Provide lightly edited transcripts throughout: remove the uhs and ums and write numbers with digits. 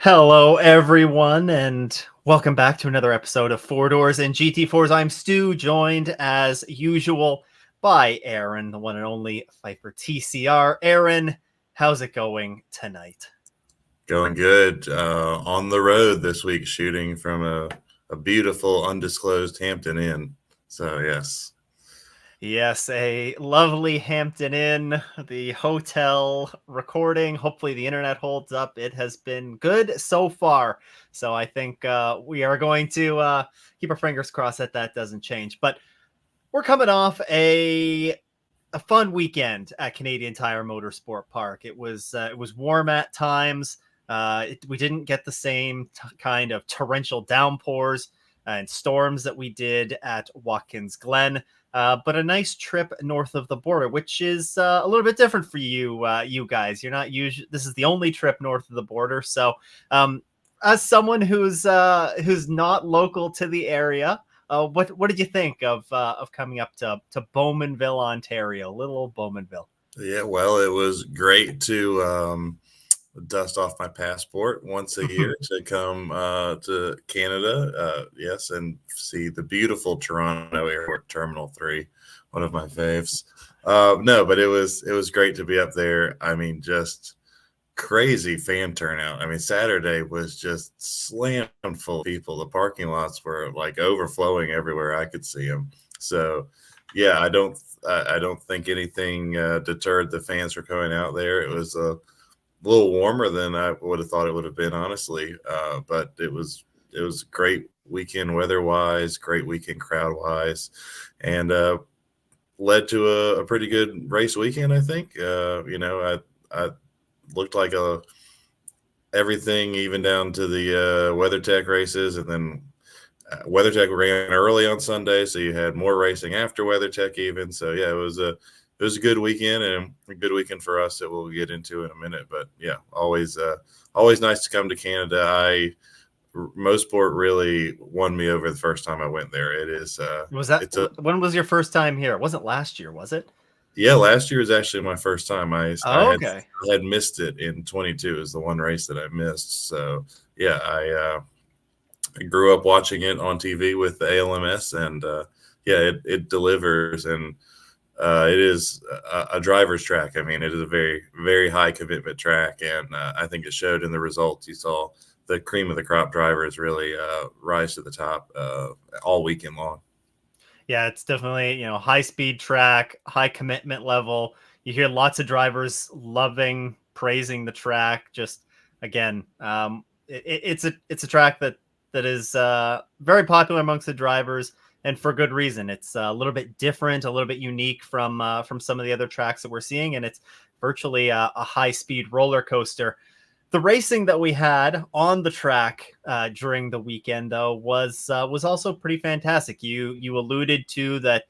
Hello, everyone, and welcome back to another episode of Four Doors and GT4's. I'm Stu, joined as usual by Aaron, the one and only Pfeiffer TCR. Aaron, how's it going tonight? Going good. On the road this week, shooting from a beautiful undisclosed Hampton Inn. So, yes. Yes, a lovely Hampton Inn, the hotel recording. Hopefully the internet holds up. It has been good so far. So I think we are going to keep our fingers crossed that doesn't change. But we're coming off a fun weekend at Canadian Tire Motorsport Park. It was warm at times. We didn't get the same kind of torrential downpours and storms that we did at Watkins Glen. But a nice trip north of the border, which is a little bit different for you guys. You're not usually. This is the only trip north of the border. So, as someone who's not local to the area, what did you think of coming up to Bowmanville, Ontario, little old Bowmanville? Yeah, well, it was great to dust off my passport once a year to come to Canada. Yes, and see the beautiful Toronto Airport Terminal 3, one of my faves. No, but it was great to be up there. I mean, just crazy fan turnout. I mean, Saturday was just slammed full of people. The parking lots were like overflowing everywhere I could see them. So, yeah, I don't think anything deterred the fans from coming out there. It was a little warmer than I would have thought it would have been, honestly. But it was great weekend weather wise, great weekend crowd wise, and led to a pretty good race weekend. I think. I looked like everything, even down to the WeatherTech races, and then WeatherTech ran early on Sunday, so you had more racing after WeatherTech even. So yeah, it was a good weekend, and a good weekend for us that we'll get into in a minute. But yeah, always nice to come to Canada. Mosport really won me over the first time I went there. It is When was your first time here? It wasn't last year, was it? Yeah, last year was actually my first time. Okay. I had missed it in 22 is the one race that I missed. So yeah, I grew up watching it on TV with the ALMS, and yeah, it delivers, and it is a driver's track. I mean, it is a very, very high commitment track, and I think it showed in the results. You saw the cream of the crop drivers really rise to the top all weekend long. Yeah, it's definitely, high speed track, high commitment level. You hear lots of drivers praising the track. Just again, it's a track that is very popular amongst the drivers, and for good reason. It's a little bit different, a little bit unique from some of the other tracks that we're seeing, and it's virtually a high speed roller coaster. The racing that we had on the track during the weekend, though, was also pretty fantastic. You alluded to that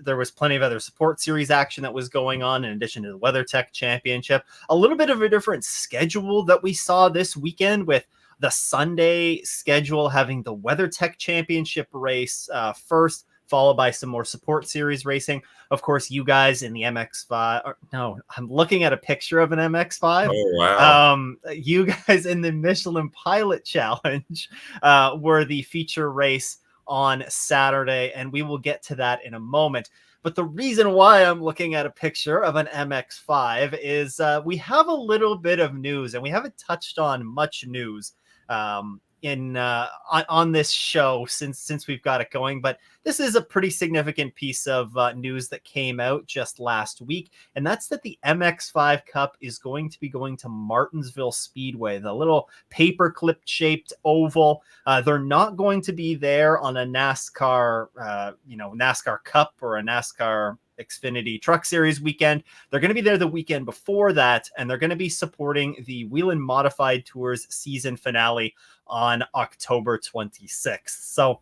there was plenty of other support series action that was going on in addition to the WeatherTech Championship. A little bit of a different schedule that we saw this weekend, with the Sunday schedule having the WeatherTech Championship race first, followed by some more support series racing. Of course, you guys in the MX5, no, I'm looking at a picture of an MX5. Oh, wow. You guys in the Michelin Pilot Challenge were the feature race on Saturday, and we will get to that in a moment. But the reason why I'm looking at a picture of an MX5 is we have a little bit of news, and we haven't touched on much news on this show since we've got it going, but this is a pretty significant piece of news that came out just last week, and that's that the MX5 Cup is going to be going to Martinsville Speedway, the little paperclip shaped oval. They're not going to be there on a NASCAR NASCAR Cup or a NASCAR Xfinity Truck Series weekend. They're going to be there the weekend before that, and they're going to be supporting the Whelen Modified Tours season finale on October 26th. So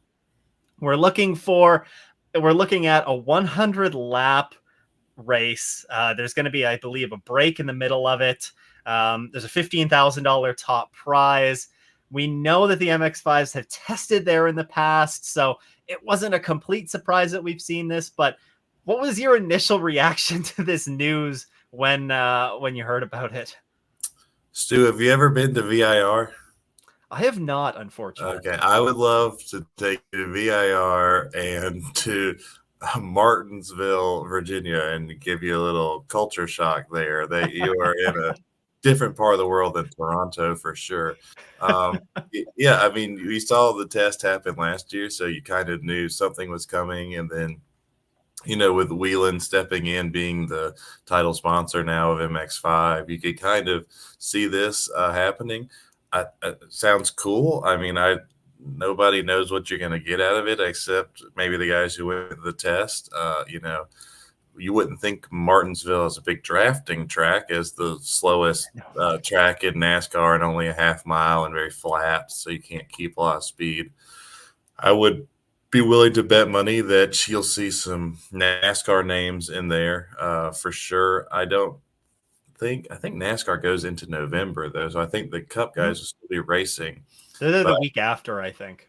we're looking at a 100 lap race. There's going to be, I believe, a break in the middle of it. There's a $15,000 top prize. We know that the MX5s have tested there in the past, so it wasn't a complete surprise that we've seen this. But what was your initial reaction to this news when you heard about it? Stu, have you ever been to VIR? I have not, Okay, unfortunately. I would love to take you to VIR and to Martinsville, Virginia, and give you a little culture shock there. That you are in a different part of the world than Toronto for sure. Yeah, I mean, we saw the test happen last year, so you kind of knew something was coming, and then with Whelan stepping in, being the title sponsor now of MX5, you could kind of see this happening. Sounds cool. I mean, nobody knows what you're going to get out of it except maybe the guys who went the test. You wouldn't think Martinsville is a big drafting track as the slowest track in NASCAR and only a half mile and very flat, so you can't keep a lot of speed. I would be willing to bet money that you'll see some NASCAR names in there for sure. I think NASCAR goes into November though, so I think the Cup Mhm. guys will still be racing. They're there But the week after, I think.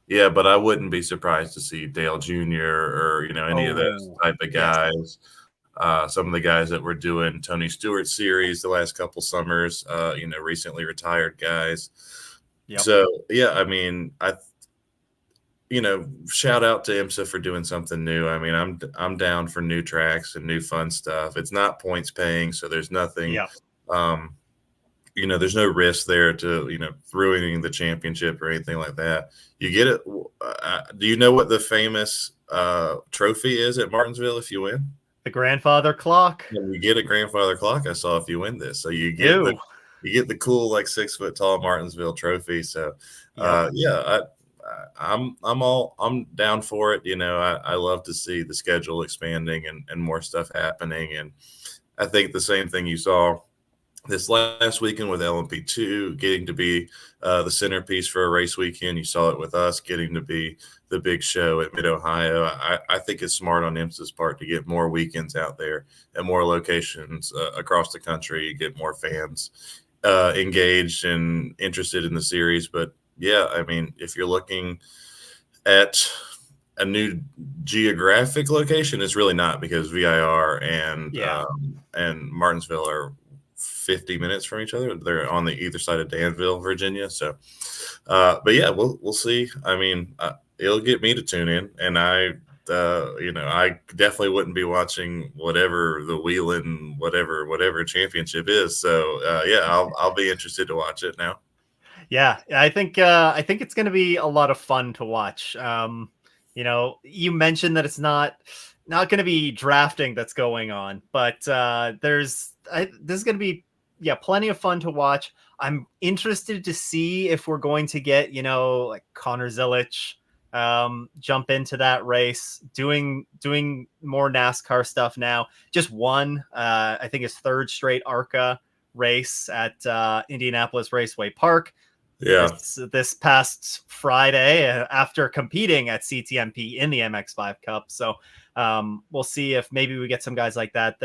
yeah, but I wouldn't be surprised to see Dale Jr. or any of those Oh, type of yes. guys. Some of the guys that were doing Tony Stewart series the last couple summers, recently retired guys. Yep. So yeah, I mean, shout out to IMSA for doing something new. I mean, I'm down for new tracks and new fun stuff. It's not points paying, so there's nothing. Yep. Um, there's no risk there to ruining the championship or anything like that. You get it. Do you know what the famous trophy is at Martinsville if you win? The grandfather clock. And you get a grandfather clock. I saw if you win this, so Ew. you get the cool like 6 foot tall Martinsville trophy. So, Yep. yeah, I'm down for it. I love to see the schedule expanding and more stuff happening. And I think the same thing you saw this last weekend with LMP2 getting to be the centerpiece for a race weekend. You saw it with us getting to be the big show at Mid Ohio. I think it's smart on IMSA's part to get more weekends out there and more locations across the country, get more fans engaged and interested in the series. But yeah, I mean, if you're looking at a new geographic location, it's really not, because VIR Yeah. and Martinsville are 50 minutes from each other. They're on the either side of Danville, Virginia. So, but yeah, we'll see. I mean, it'll get me to tune in, and I definitely wouldn't be watching whatever the Wheeling whatever championship is. So, yeah, I'll be interested to watch it now. Yeah, I think it's going to be a lot of fun to watch. You mentioned that it's not going to be drafting that's going on, but there's going to be plenty of fun to watch. I'm interested to see if we're going to get like Connor Zilic jump into that race, doing more NASCAR stuff now. Just won, I think, his third straight ARCA race at Indianapolis Raceway Park Yeah. this past Friday after competing at CTMP in the MX5 Cup. So we'll see if maybe we get some guys like that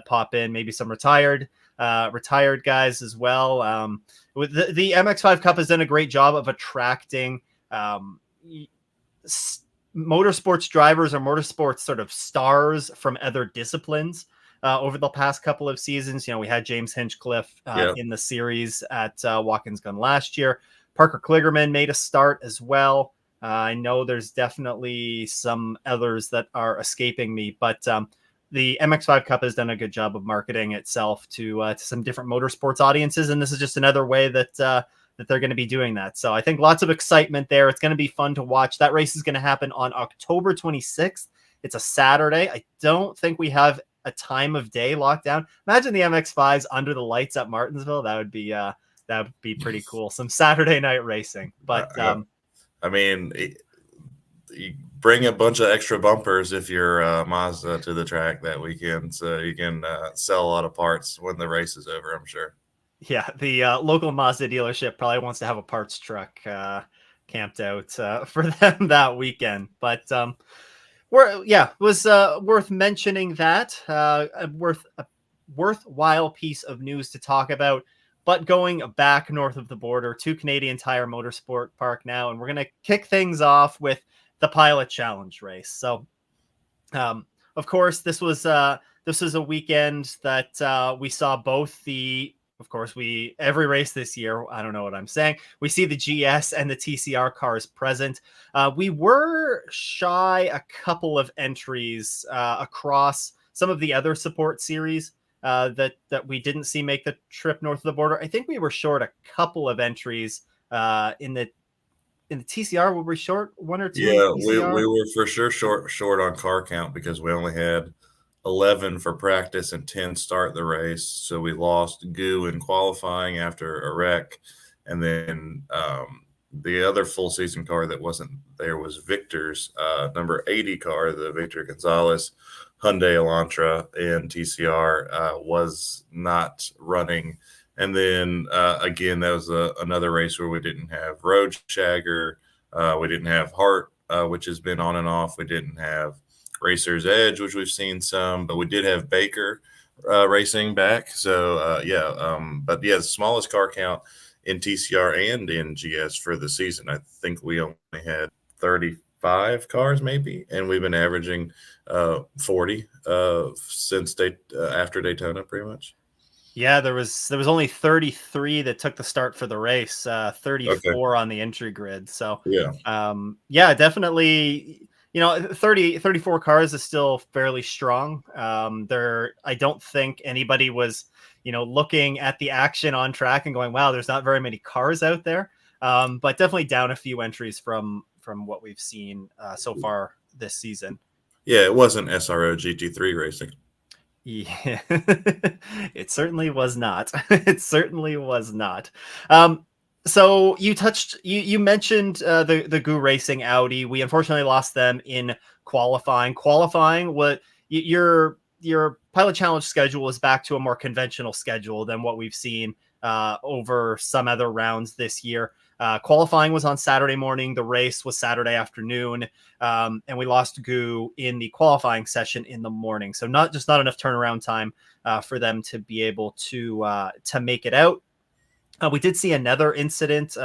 pop in, maybe some retired guys as well. With the MX5 Cup has done a great job of attracting motorsports drivers or motorsports sort of stars from other disciplines. Over the past couple of seasons, we had James Hinchcliffe in the series at Watkins Glen last year. Parker Kligerman made a start as well. I know there's definitely some others that are escaping me, but the MX5 Cup has done a good job of marketing itself to some different motorsports audiences, and this is just another way that they're going to be doing that. So I think lots of excitement there. It's going to be fun to watch. That race is going to happen on October 26th. It's a Saturday. I don't think we have a time of day locked down. Imagine the MX5s under the lights at Martinsville. That would be pretty cool. Some Saturday night racing. But I mean, you bring a bunch of extra bumpers if you're Mazda to the track that weekend, so you can sell a lot of parts when the race is over, I'm sure. Yeah, the local Mazda dealership probably wants to have a parts truck camped out for them that weekend. But it was worth mentioning that. A worthwhile piece of news to talk about. But going back north of the border to Canadian Tire Motorsport Park now, and we're going to kick things off with the Pilot Challenge race. So, of course, this was a weekend that we saw both of course, every race this year, I don't know what I'm saying, we see the GS and the TCR cars present. We were shy a couple of entries across some of the other support series that we didn't see make the trip north of the border. I think we were short a couple of entries in the TCR. Were we short one or two in the Yeah, TCR? we were for sure short on car count because we only had 11 for practice and 10 start the race. So we lost Goo in qualifying after a wreck. And then the other full season car that wasn't there was Victor's number 80 car, the Victor Gonzalez Hyundai Elantra in TCR was not running. And then again, that was another race where we didn't have Road Shagger. We didn't have Hart, which has been on and off. We didn't have Racer's Edge, which we've seen some, but we did have Baker racing back. So, but yeah, the smallest car count in TCR and in GS for the season. I think we only had 35 cars maybe, and we've been averaging 40 since after Daytona pretty much. Yeah, there was only 33 that took the start for the race, 34 on the entry grid. So, Yeah. yeah, definitely, 34 cars is still fairly strong. I don't think anybody was, looking at the action on track and going, wow, there's not very many cars out there. But definitely down a few entries from what we've seen so far this season. Yeah, it wasn't SRO GT3 racing. Yeah, it certainly was not. It certainly was not. So you mentioned the Goo Racing Audi. We unfortunately lost them in qualifying. What your Pilot Challenge schedule is back to a more conventional schedule than what we've seen over some other rounds this year. Qualifying was on Saturday morning. The race was Saturday afternoon. And we lost Goo in the qualifying session in the morning. So not enough turnaround time for them to be able to make it out. We did see another incident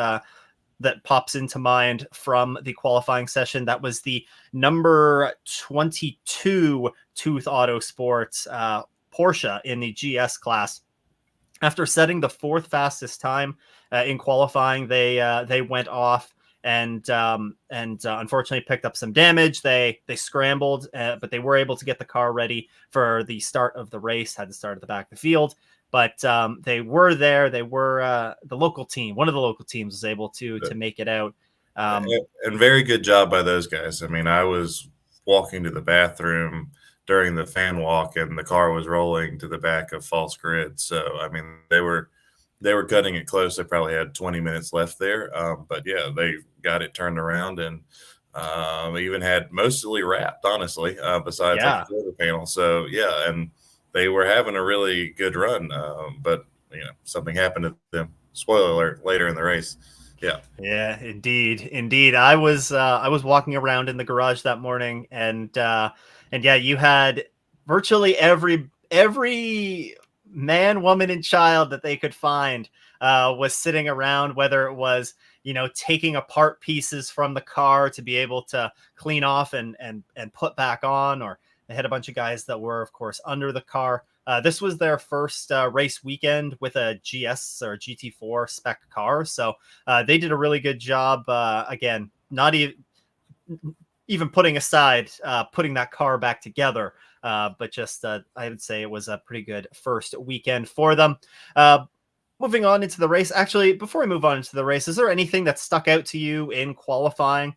that pops into mind from the qualifying session. That was the number 22 Tooth Autosports Porsche in the GS class. After setting the fourth fastest time in qualifying, they went off and unfortunately picked up some damage. They scrambled, but they were able to get the car ready for the start of the race. Had to start at the back of the field, but they were there. They were the local team. One of the local teams was able to make it out. And very good job by those guys. I mean, I was walking to the bathroom during the fan walk, and the car was rolling to the back of false grid. So, I mean, they were cutting it close. They probably had 20 minutes left there. But yeah, they got it turned around and even had mostly wrapped, honestly, besides like the quarter panel. So yeah, and they were having a really good run. But something happened to them. Spoiler alert, later in the race. Yeah, indeed. I was walking around in the garage that morning, and yeah, you had virtually every man, woman, and child that they could find was sitting around, whether it was taking apart pieces from the car to be able to clean off and put back on, or they had a bunch of guys that were, of course, under the car. This was their first race weekend with a GS or GT4 spec car. So they did a really good job. Again, not even putting aside putting that car back together, but just I would say it was a pretty good first weekend for them. Moving on into the race. Actually, before we move on into the race, is there anything that stuck out to you in qualifying?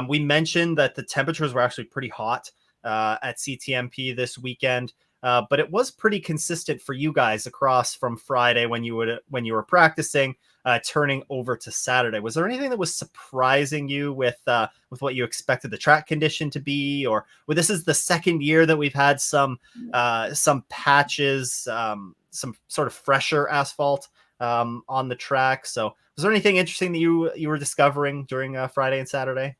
We mentioned that the temperatures were actually pretty hot at CTMP this weekend. But it was pretty consistent for you guys across from Friday when you were practicing, turning over to Saturday. Was there anything that was surprising you with what you expected the track condition to be, or this is the second year that we've had some patches, some sort of fresher asphalt on the track? So was there anything interesting that you were discovering during Friday and Saturday?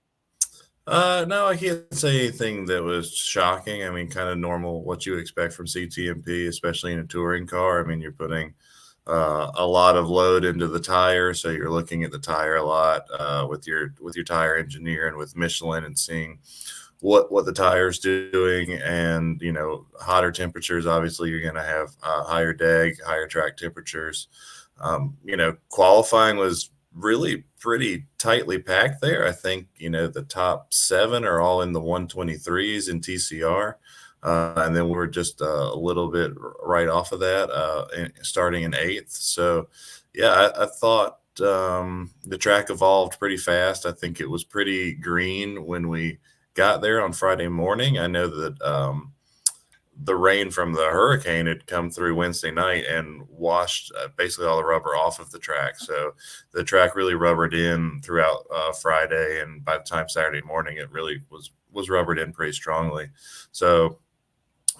No, I can't say anything that was shocking. I mean, kind of normal, what you would expect from CTMP, especially in a touring car. I mean, you're putting a lot of load into the tire, so you're looking at the tire a lot with your tire engineer and with Michelin and seeing what the tire's doing, and hotter temperatures. Obviously, you're going to have higher deg, higher track temperatures. Qualifying was really pretty tightly packed there. I think the top 7 are all in the 123s in TCR. And then we're just a little bit right off of that, starting in 8th. So, yeah, I thought the track evolved pretty fast. I think it was pretty green when we got there on Friday morning. I know that the rain from the hurricane had come through Wednesday night and washed basically all the rubber off of the track. So the track really rubbered in throughout Friday, and by the time Saturday morning, it really was rubbered in pretty strongly. So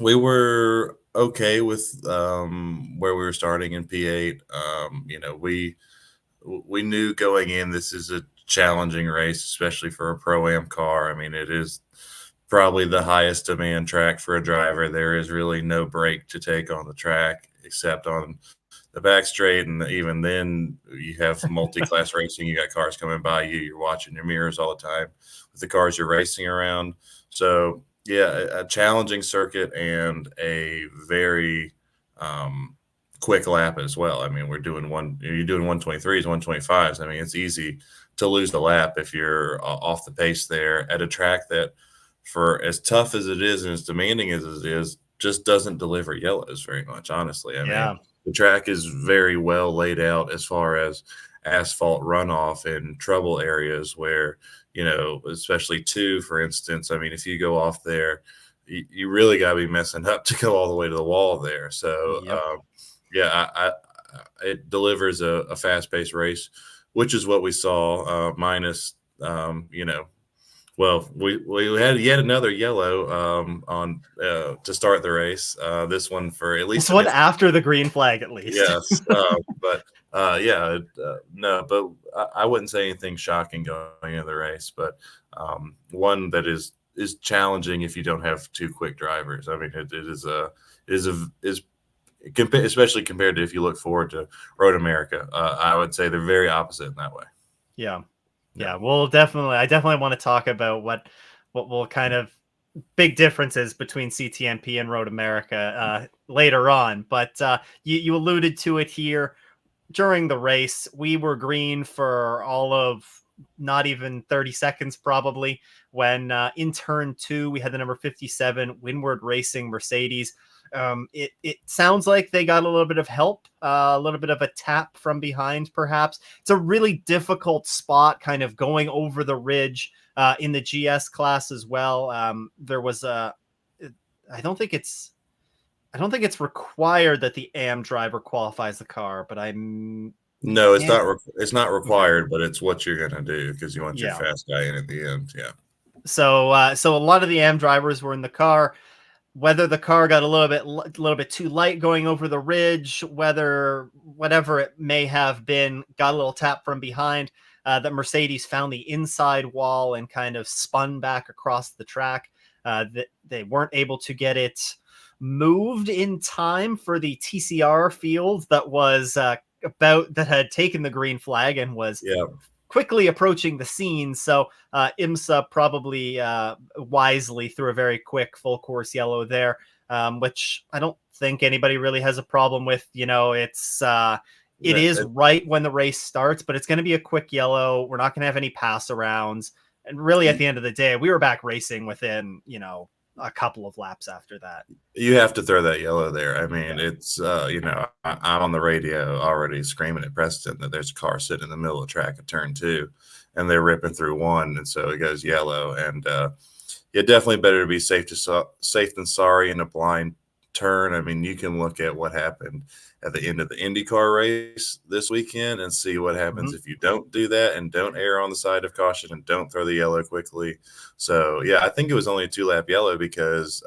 we were okay with where we were starting in P8. We knew going in this is a challenging race, especially for a Pro-Am car. I mean, it is probably the highest demand track for a driver. There is really no break to take on the track except on the back straight, and even then you have multi-class racing. You got cars coming by you. You're watching your mirrors all the time with the cars you're racing around. So yeah, a challenging circuit and a very quick lap as well. I mean, you're doing 123s, 125s. I mean, it's easy to lose the lap if you're off the pace there at a track that, for as tough as it is and as demanding as it is, just doesn't deliver yellows very much, honestly. I mean, the track is very well laid out as far as asphalt runoff in trouble areas where, especially 2, for instance. I mean, if you go off there, you really got to be messing up to go all the way to the wall there. So, it delivers a fast-paced race, which is what we saw, minus, well, we had yet another yellow on to start the race. This one for at least this one after the green flag, at least. Yes, but no, but I wouldn't say anything shocking going into the race, but one that is challenging if you don't have 2 quick drivers. I mean, it is especially compared to if you look forward to Road America. I would say they're very opposite in that way. Yeah. Well, I definitely want to talk about what will kind of big differences between CTMP and Road America later on. But you alluded to it here. During the race, we were green for all of not even 30 seconds, probably, when in turn 2, we had the number 57 Windward Racing Mercedes. It sounds like they got a little bit of help, a little bit of a tap from behind, perhaps. It's a really difficult spot, kind of going over the ridge in the GS class as well. There was I don't think it's required that the AM driver qualifies the car, but No, it's not. It's not required, but it's what you're gonna do because you want your fast guy in at the end. Yeah. So a lot of the AM drivers were in the car. Whether the car got a little bit too light going over the ridge, whatever it may have been, got a little tap from behind. That Mercedes found the inside wall and kind of spun back across the track. They weren't able to get it moved in time for the TCR field that had taken the green flag and was quickly approaching the scene. So IMSA probably wisely threw a very quick full course yellow there, which I don't think anybody really has a problem with. It is right when the race starts, but it's going to be a quick yellow. We're not going to have any pass arounds. And really, at the end of the day, we were back racing within, a couple of laps after that. You have to throw that yellow there. I mean, it's, I'm on the radio already screaming at Preston that there's a car sitting in the middle of the track at turn 2, and they're ripping through 1. And so it goes yellow. And definitely better to be safe than sorry in a blind turn. I mean, you can look at what happened at the end of the IndyCar race this weekend and see what happens if you don't do that and don't err on the side of caution and don't throw the yellow quickly. So, I think it was only a 2-lap yellow because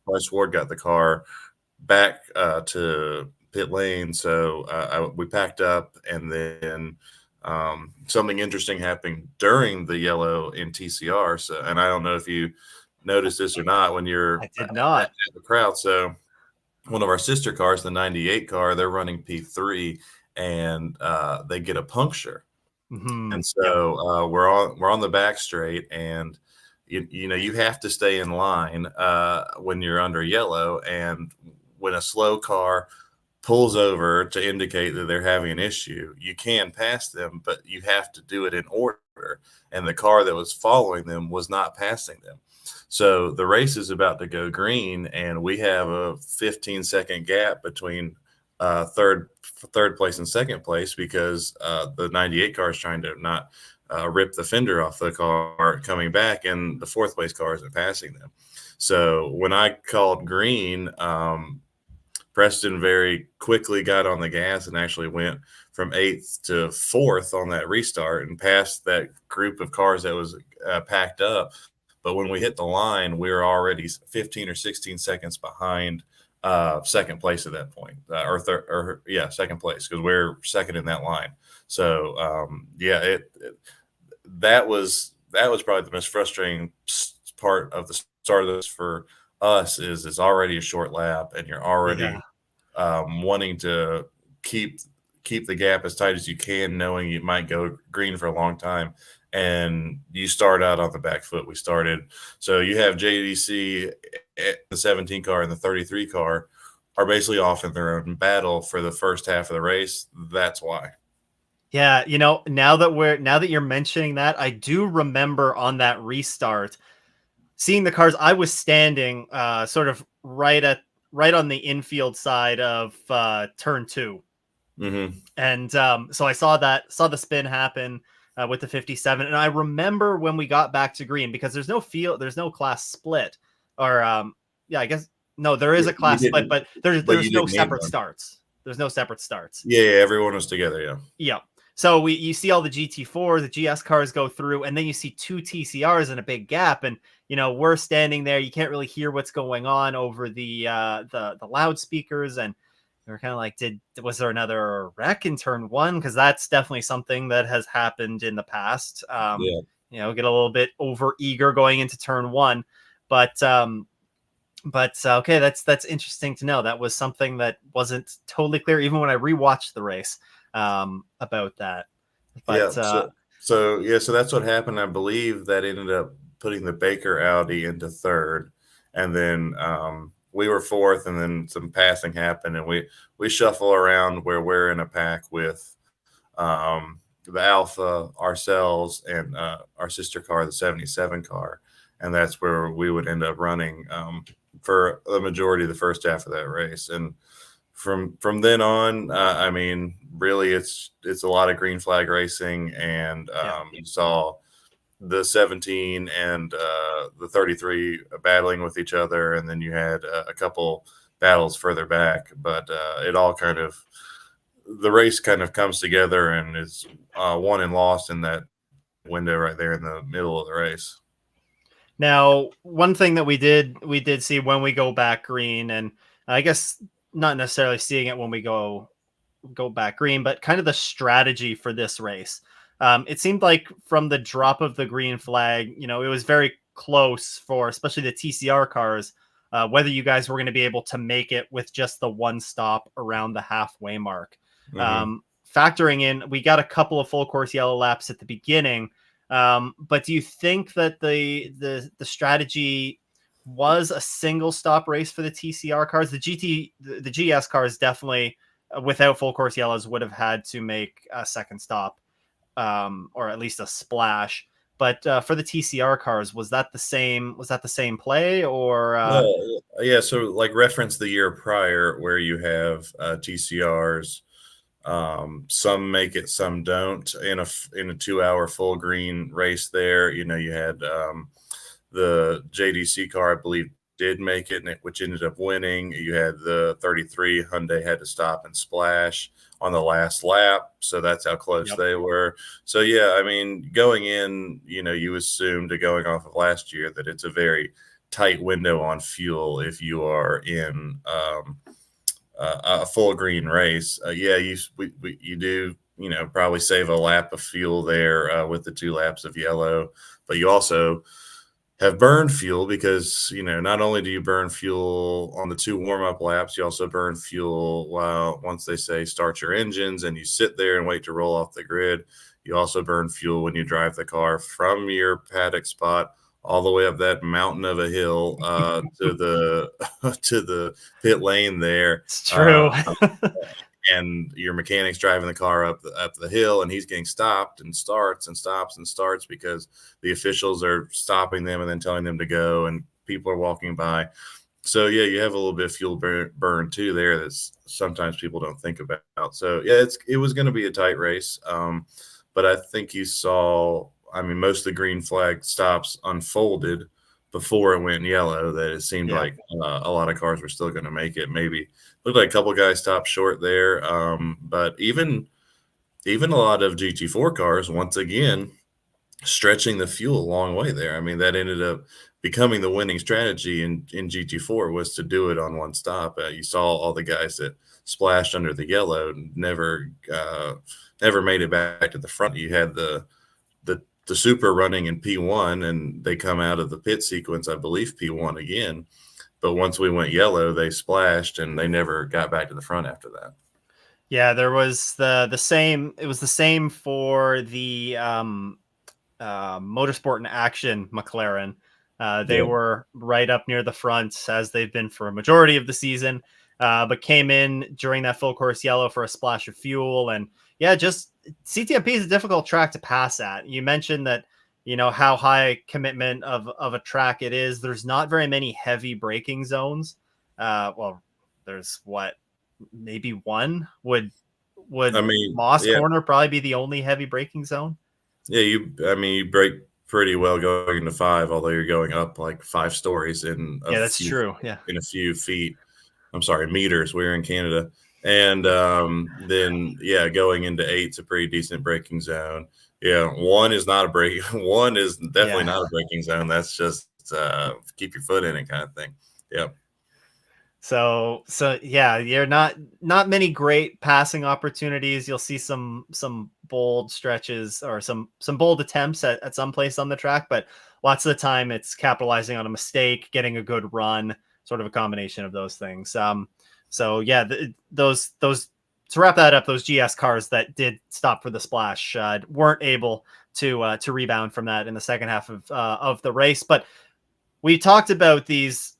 Bryce Ward got the car back to pit lane. So we packed up, and then something interesting happened during the yellow in TCR. So, and I don't know if you noticed this or not when you're I did not. at the crowd. So one of our sister cars, the 98 car, they're running P3, and they get a puncture. And so we're on the back straight, and you know, you have to stay in line when you're under yellow, and when a slow car pulls over to indicate that they're having an issue, you can pass them, but you have to do it in order. And the car that was following them was not passing them. So the race is about to go green, and we have a 15-second gap between third place and second place because the 98 car is trying to not rip the fender off the car coming back, and the fourth place car isn't passing them. So when I called green, Preston very quickly got on the gas and actually went from 8th to 4th on that restart and passed that group of cars that was packed up. But when we hit the line, we were already 15 or 16 seconds behind second place at that point, second place, because we're second in that line. So that was probably the most frustrating part of the start of this for us. Is it's already a short lap, and you're already wanting to keep the gap as tight as you can, knowing you might go green for a long time, and you start out on the back foot. We started, so you have JDC, the 17 car and the 33 car are basically off in their own battle for the first half of the race. That's why. Yeah, you know, now that you're mentioning that, I do remember on that restart seeing the cars. I was standing sort of right on the infield side of turn 2. Mm-hmm. And so I saw the spin happen with the 57. And I remember when we got back to green, because there's no class split, or I guess no, there is a class split, but there's no separate starts. There's no separate starts. Yeah, everyone was together. Yeah. Yeah. So you see all the GT4, the GS cars go through, and then you see 2 TCRs in a big gap, and you know we're standing there. You can't really hear what's going on over the loudspeakers, and we're kind of like, was there another wreck in turn 1? Because that's definitely something that has happened in the past. You know, get a little bit over eager going into turn 1, but okay, that's interesting to know. That was something that wasn't totally clear even when I rewatched the race about that. But so that's what happened. I believe that ended up putting the Baker Audi into 3rd, and then we were 4th, and then some passing happened, and we shuffle around where we're in a pack with the Alpha, ourselves, and our sister car, the 77 car, and that's where we would end up running for the majority of the first half of that race. And from then on, I mean, really, it's a lot of green flag racing, and you saw the 17 and the 33 battling with each other, and then you had a couple battles further back, but it all kind of, the race kind of comes together and is won and lost in that window right there in the middle of the race. Now, one thing that we did see when we go back green, and I guess not necessarily seeing it when we go back green, but kind of the strategy for this race. It seemed like from the drop of the green flag, you know, it was very close for especially the TCR cars, whether you guys were going to be able to make it with just the one stop around the halfway mark. Mm-hmm. Factoring in, we got a couple of full course yellow laps at the beginning. But do you think that the strategy was a single stop race for the TCR cars? The GS cars definitely, without full course yellows, would have had to make a second stop, or at least a splash. But for the TCR cars, was that the same play, or? So like reference the year prior where you have TCRs. Some make it, some don't. In a 2-hour full green race there, you know, you had the JDC car, I believe, did make it, which ended up winning. You had the 33 Hyundai had to stop and splash on the last lap, so that's how close they were. So yeah, I mean, going in, you know, you assumed, going off of last year, that it's a very tight window on fuel if you are in a full green race. You do, you know, probably save a lap of fuel there with the 2 laps of yellow, but you also have burned fuel because, you know, not only do you burn fuel on the 2 warm-up laps, you also burn fuel once they say start your engines and you sit there and wait to roll off the grid. You also burn fuel when you drive the car from your paddock spot all the way up that mountain of a hill to the to the pit lane there. It's true. And your mechanic's driving the car up the hill, and he's getting stopped and starts and stops and starts because the officials are stopping them and then telling them to go, and people are walking by. So yeah, you have a little bit of fuel burn too there. That's sometimes people don't think about. So yeah, it was going to be a tight race, but I think you saw. I mean, most of the green flag stops unfolded before it went yellow. That it seemed like a lot of cars were still going to make it. Maybe looked like a couple guys stopped short there, but even a lot of GT4 cars once again stretching the fuel a long way there. I mean, that ended up becoming the winning strategy in GT4 was to do it on one stop. You saw all the guys that splashed under the yellow never made it back to the front. You had the super running in P1, and they come out of the pit sequence, I believe P1 again. But once we went yellow, they splashed and they never got back to the front after that. Yeah, there was the same. It was the same for the Motorsport in Action McLaren. They were right up near the front as they've been for a majority of the season, but came in during that full course yellow for a splash of fuel. And yeah, just CTMP is a difficult track to pass at. You mentioned that, how high commitment of a track it is. There's not very many heavy braking zones. Well, there's maybe one. Would I mean, Moss Corner probably be the only heavy braking zone? Yeah, you brake pretty well going into 5, although you're going up like 5 stories in that's true. Yeah, in a few feet. I'm sorry, meters. We're in Canada, and then going into 8's a pretty decent braking zone. Yeah, 1 is not a brake. 1 is definitely not a braking zone. That's just keep your foot in it kind of thing. Yeah. So yeah, you're not many great passing opportunities. You'll see some bold stretches or some bold attempts at some place on the track, but lots of the time it's capitalizing on a mistake, getting a good run, sort of a combination of those things. So yeah, those to wrap that up, those GS cars that did stop for the splash weren't able to rebound from that in the second half of the race. But we talked about these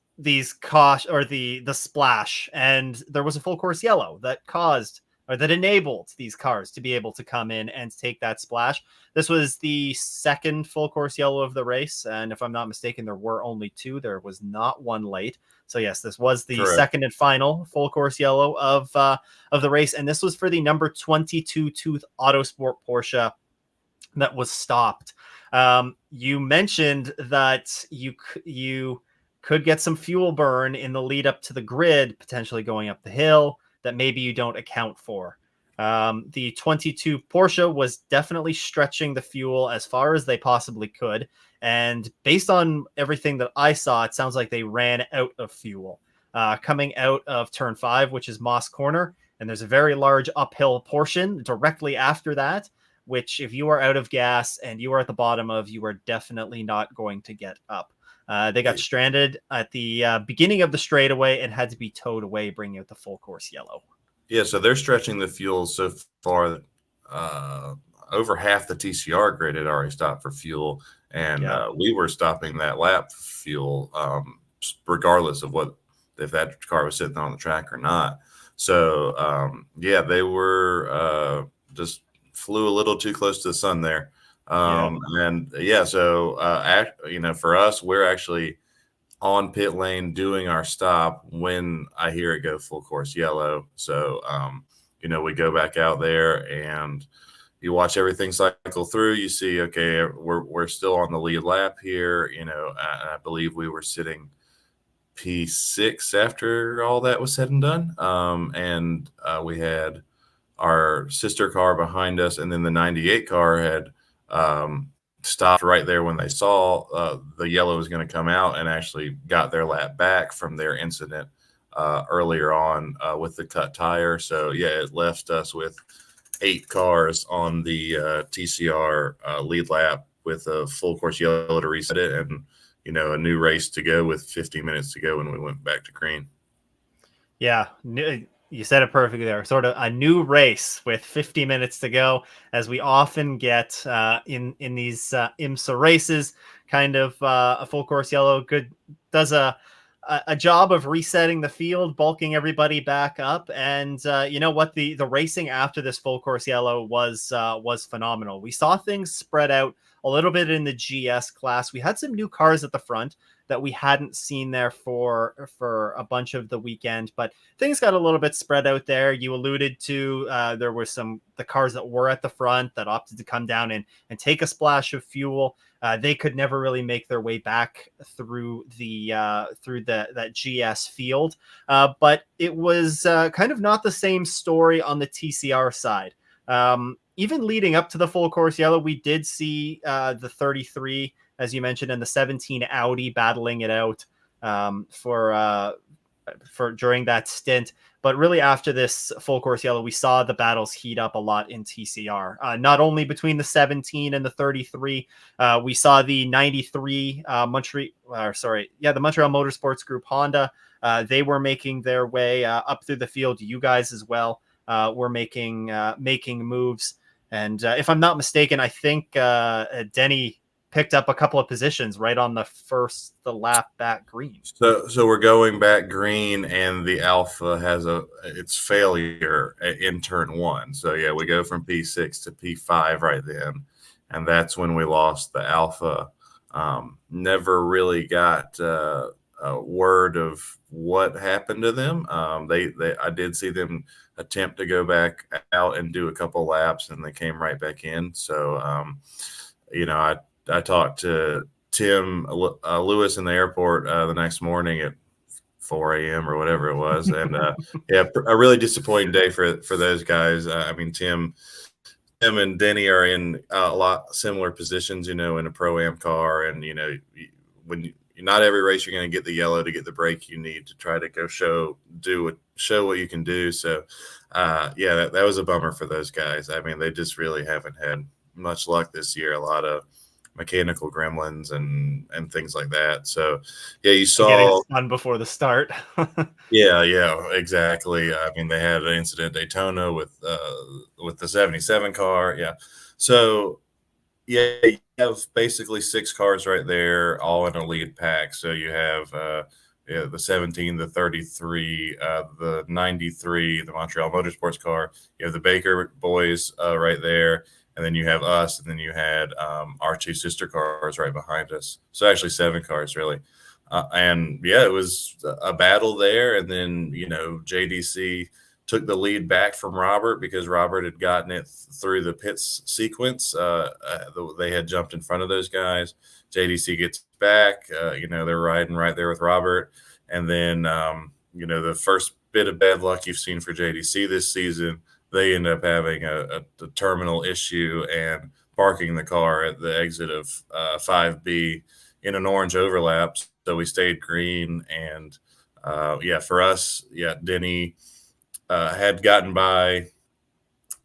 cost or the splash, and there was a full course yellow that caused or that enabled these cars to be able to come in and take that splash. This was the second full course yellow of the race, and if I'm not mistaken, there were only 2. There was not one late. So yes, this was the second and final full course yellow of the race, and this was for the number 22 Tooth Autosport Porsche that was stopped. You mentioned that you could get some fuel burn in the lead up to the grid, potentially going up the hill, that maybe you don't account for. The 22 Porsche was definitely stretching the fuel as far as they possibly could. And based on everything that I saw, it sounds like they ran out of fuel. Coming out of turn 5, which is Moss Corner, and there's a very large uphill portion directly after that, which if you are out of gas and you are at the bottom of, you are definitely not going to get up. They got stranded at the beginning of the straightaway and had to be towed away, bringing out the full course yellow. Yeah, so they're stretching the fuel so far that over half the TCR grid had already stopped for fuel, and we were stopping that lap for fuel, regardless of if that car was sitting on the track or not. So they were just flew a little too close to the sun there. For us, we're actually on pit lane doing our stop when I hear it go full course yellow. So, we go back out there and you watch everything cycle through. You see, okay, we're still on the lead lap here. I believe we were sitting P6 after all that was said and done. We had our sister car behind us, and then the 98 car had stopped right there when they saw the yellow was going to come out, and actually got their lap back from their incident earlier on with the cut tire. So it left us with 8 cars on the TCR lead lap with a full course yellow to reset it, and a new race to go with 50 minutes to go when we went back to green. Yeah, You said it perfectly there. Sort of a new race with 50 minutes to go, as we often get in these IMSA races. Kind of a full course yellow does a job of resetting the field, bulking everybody back up, and you know what, the racing after this full course yellow was phenomenal. We saw things spread out a little bit in the GS class. We had some new cars at the front that we hadn't seen there for a bunch of the weekend, but things got a little bit spread out there. You alluded to there were the cars that were at the front that opted to come down and take a splash of fuel. They could never really make their way back through that GS field, but it was kind of not the same story on the TCR side. Even leading up to the full course yellow, we did see the 33, as you mentioned, and the 17 Audi battling it out for during that stint. But really, after this full course yellow, we saw the battles heat up a lot in TCR. Not only between the 17 and the 33, we saw the 93 the Montreal Motorsports Group Honda. They were making their way up through the field. You guys as well were making moves. And if I'm not mistaken, I think Denny picked up a couple of positions right on the lap back green. So we're going back green, and the Alpha has its failure in turn 1. So yeah, we go from P6 to P5 right then, and that's when we lost the Alpha. Never really got a word of what happened to them. I did see them attempt to go back out and do a couple laps, and they came right back in. So I talked to Tim Lewis in the airport the next morning at 4 a.m. or whatever it was, and yeah, a really disappointing day for those guys. I mean, Tim and Denny are in a lot similar positions, in a Pro-Am car, and not every race you're going to get the yellow to get the break you need to try to go show what you can do. So yeah, that was a bummer for those guys. I mean, they just really haven't had much luck this year. A lot of mechanical gremlins and things like that. So yeah, you saw getting spun before the start. yeah, exactly. I mean, they had an incident at Daytona with the 77 car. Yeah. So yeah, you have basically 6 cars right there, all in a lead pack. So you have the 17, the 33, the 93, the Montreal Motorsports car. You have the Baker boys right there. And then you have us, and then you had our 2 sister cars right behind us. So actually 7 cars, really. And yeah, it was a battle there. And then, JDC took the lead back from Robert because Robert had gotten it through the pits sequence. They had jumped in front of those guys. JDC gets back. They're riding right there with Robert. And then, the first bit of bad luck you've seen for JDC this season, they end up having a terminal issue and parking the car at the exit of 5B in an orange overlap. So we stayed green. And for us, Denny had gotten by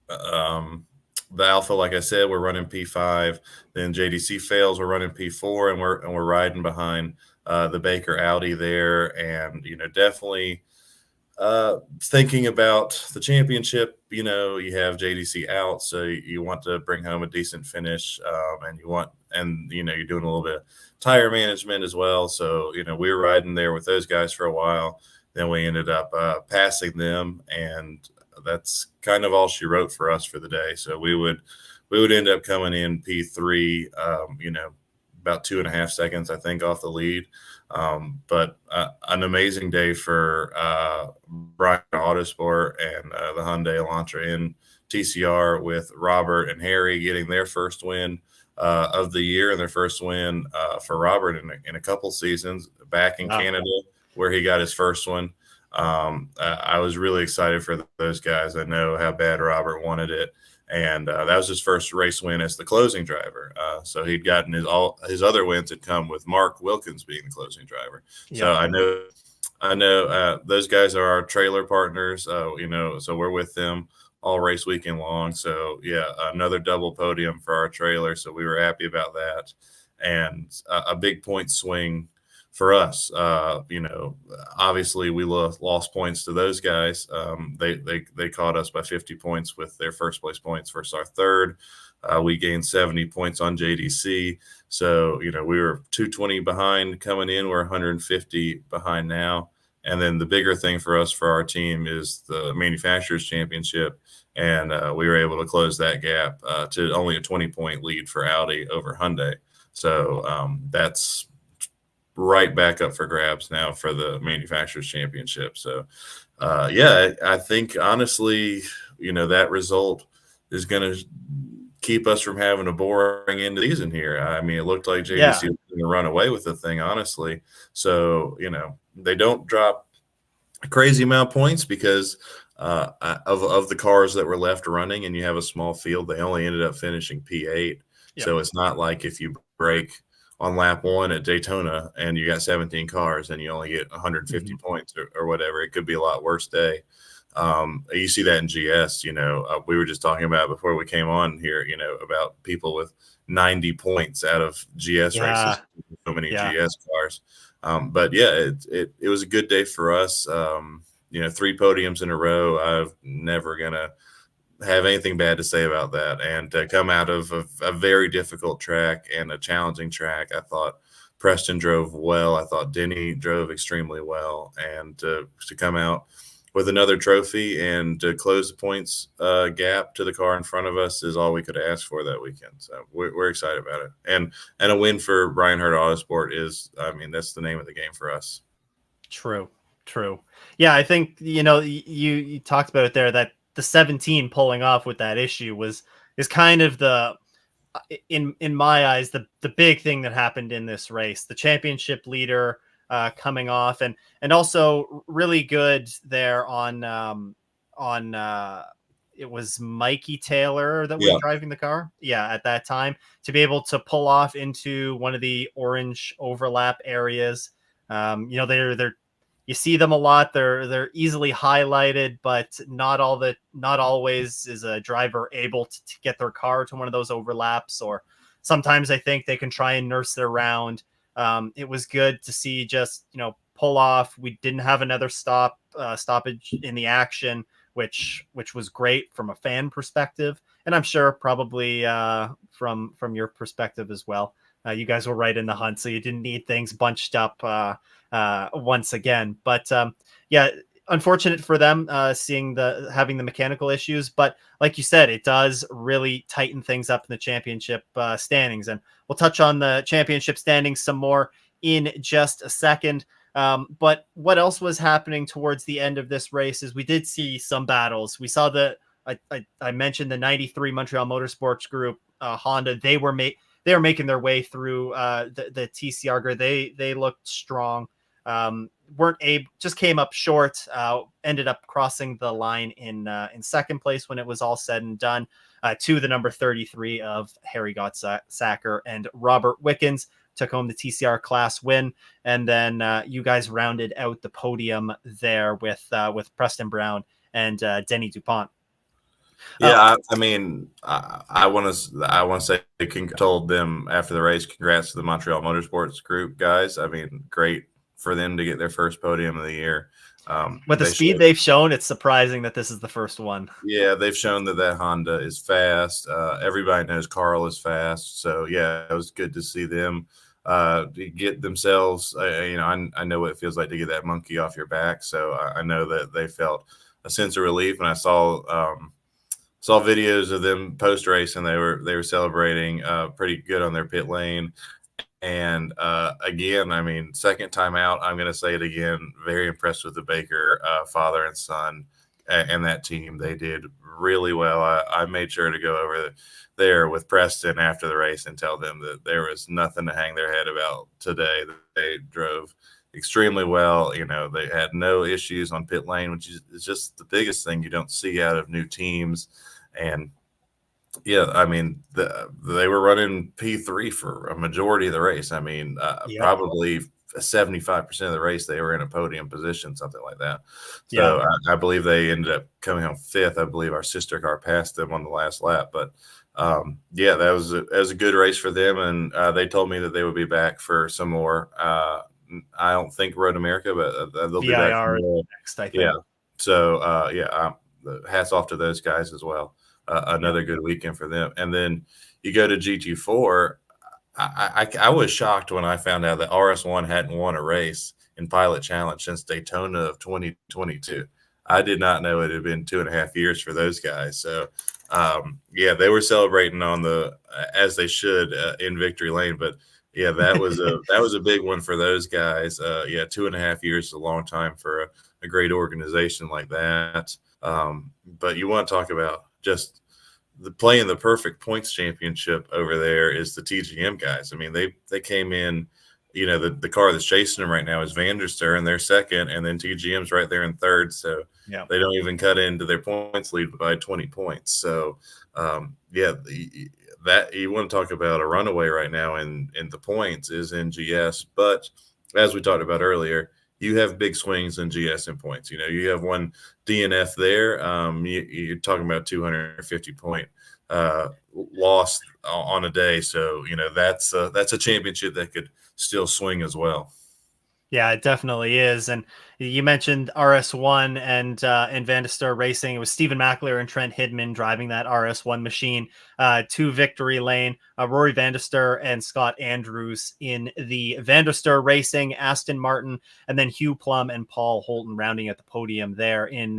the Alpha. Like I said, we're running P5. Then JDC fails. We're running P4, and we're riding behind the Baker Audi there. And definitely thinking about the championship, you have JDC out, so you want to bring home a decent finish, and you're doing a little bit of tire management as well. So, we were riding there with those guys for a while. Then we ended up passing them, and that's kind of all she wrote for us for the day. So we would end up coming in P3, about 2.5 seconds, I think, off the lead. But an amazing day for Brian Autosport and the Hyundai Elantra in TCR, with Robert and Harry getting their first win of the year, and their first win for Robert in a couple seasons back in Canada, where he got his first one. I was really excited for those guys. I know how bad Robert wanted it. And that was his first race win as the closing driver. So he'd gotten his other wins had come with Mark Wilkins being the closing driver. Yeah. So I know those guys are our trailer partners. So we're with them all race weekend long. So yeah, another double podium for our trailer. So we were happy about that, and a big point swing for us. Obviously we lost points to those guys. They caught us by 50 points with their first place points versus our third. We gained 70 points on JDC. So, we were 220 behind coming in. We're 150 behind now. And then the bigger thing for us, for our team, is the Manufacturers Championship. And we were able to close that gap to only a 20-point lead for Audi over Hyundai. So that's right back up for grabs now for the Manufacturers Championship. So, I think honestly, that result is going to keep us from having a boring end of the season here. I mean, it looked like JDC was going to run away with the thing, honestly. So, they don't drop a crazy amount of points because of the cars that were left running, and you have a small field. They only ended up finishing P8. Yep. So it's not like if you break on lap 1 at Daytona and you got 17 cars and you only get 150 points or whatever. It could be a lot worse day. You see that in GS. We were just talking about before we came on here, about people with 90 points out of GS races, so many GS cars. But yeah, it was a good day for us. 3 podiums in a row. I'm never gonna have anything bad to say about that. And to come out of a very difficult track and a challenging track, I thought Preston drove well. I thought Denny drove extremely well, and to come out with another trophy and to close the points gap to the car in front of us is all we could ask for that weekend. So we're excited about it. And a win for Brian Hurt Autosport is, that's the name of the game for us. True. Yeah, I think, you talked about it there, that the 17 pulling off with that issue is kind of in my eyes, the big thing that happened in this race. The championship leader coming off, and also really good there on it was Mikey Taylor that was driving the car. Yeah, at that time, to be able to pull off into one of the orange overlap areas. They're you see them a lot. They're easily highlighted, but not always is a driver able to get their car to one of those overlaps. Or sometimes I think they can try and nurse it around. It was good to see just, pull off. We didn't have another stoppage in the action, which was great from a fan perspective, and I'm sure probably from your perspective as well. You guys were right in the hunt, so you didn't need things bunched up once again. But unfortunate for them having the mechanical issues. But like you said, it does really tighten things up in the championship standings. And we'll touch on the championship standings some more in just a second. But what else was happening towards the end of this race is we did see some battles. We saw I mentioned the 93 Montreal Motorsports Group, Honda. They were making their way through the TCR grid. They looked strong. Just came up short, ended up crossing the line in second place when it was all said and done, to the number 33 of Harry Gottsacker, and Robert Wickens took home the TCR class win. And then you guys rounded out the podium there with Preston Brown and Denny DuPont. Yeah, I want to say told them after the race, congrats to the Montreal Motorsports Group guys. Great for them to get their first podium of the year. With the speed they've shown, it's surprising that this is the first one. Yeah, they've shown that Honda is fast. Everybody knows Carl is fast. So, yeah, it was good to see them get themselves, I know what it feels like to get that monkey off your back. So I know that they felt a sense of relief. And I saw videos of them post race, and they were celebrating pretty good on their pit lane. And again, second time out, I'm going to say it again, very impressed with the Baker father and son and that team. They did really well. I made sure to go over there with Preston after the race and tell them that there was nothing to hang their head about today. They drove extremely well. They had no issues on pit lane, which is just the biggest thing you don't see out of new teams. And yeah, they were running P3 for a majority of the race. Probably 75% of the race they were in a podium position, something like that. So I believe they ended up coming home 5th. I believe our sister car passed them on the last lap. But that was a good race for them, and they told me that they would be back for some more I don't think Road America, but they'll be back VIR more. next, I think. Yeah. So hats off to those guys as well. Another good weekend for them. And then you go to GT4. I was shocked when I found out that RS1 hadn't won a race in Pilot Challenge since Daytona of 2022. I did not know it had been 2.5 years for those guys. So, they were celebrating on as they should in victory lane. But yeah, that was a big one for those guys. 2.5 years is a long time for a great organization like that. But you want to talk about just playing the perfect points championship over there is the TGM guys. I mean, they came in, the car that's chasing them right now is Vanderster, and they're second, and then TGM's right there in third. So they don't even cut into their points lead by 20 points. So that you want to talk about a runaway right now in the points is in GS. But as we talked about earlier, you have big swings in GS in points. You have one DNF there. You're talking about 250 point loss on a day. So, that's a championship that could still swing as well. Yeah, it definitely is. And you mentioned RS1 and Vandestar Racing. It was Stephen McAleer and Trent Hidman driving that RS1 machine to victory lane. Rory Vandestar and Scott Andrews in the Vandestar Racing, Aston Martin, and then Hugh Plum and Paul Holton rounding at the podium there in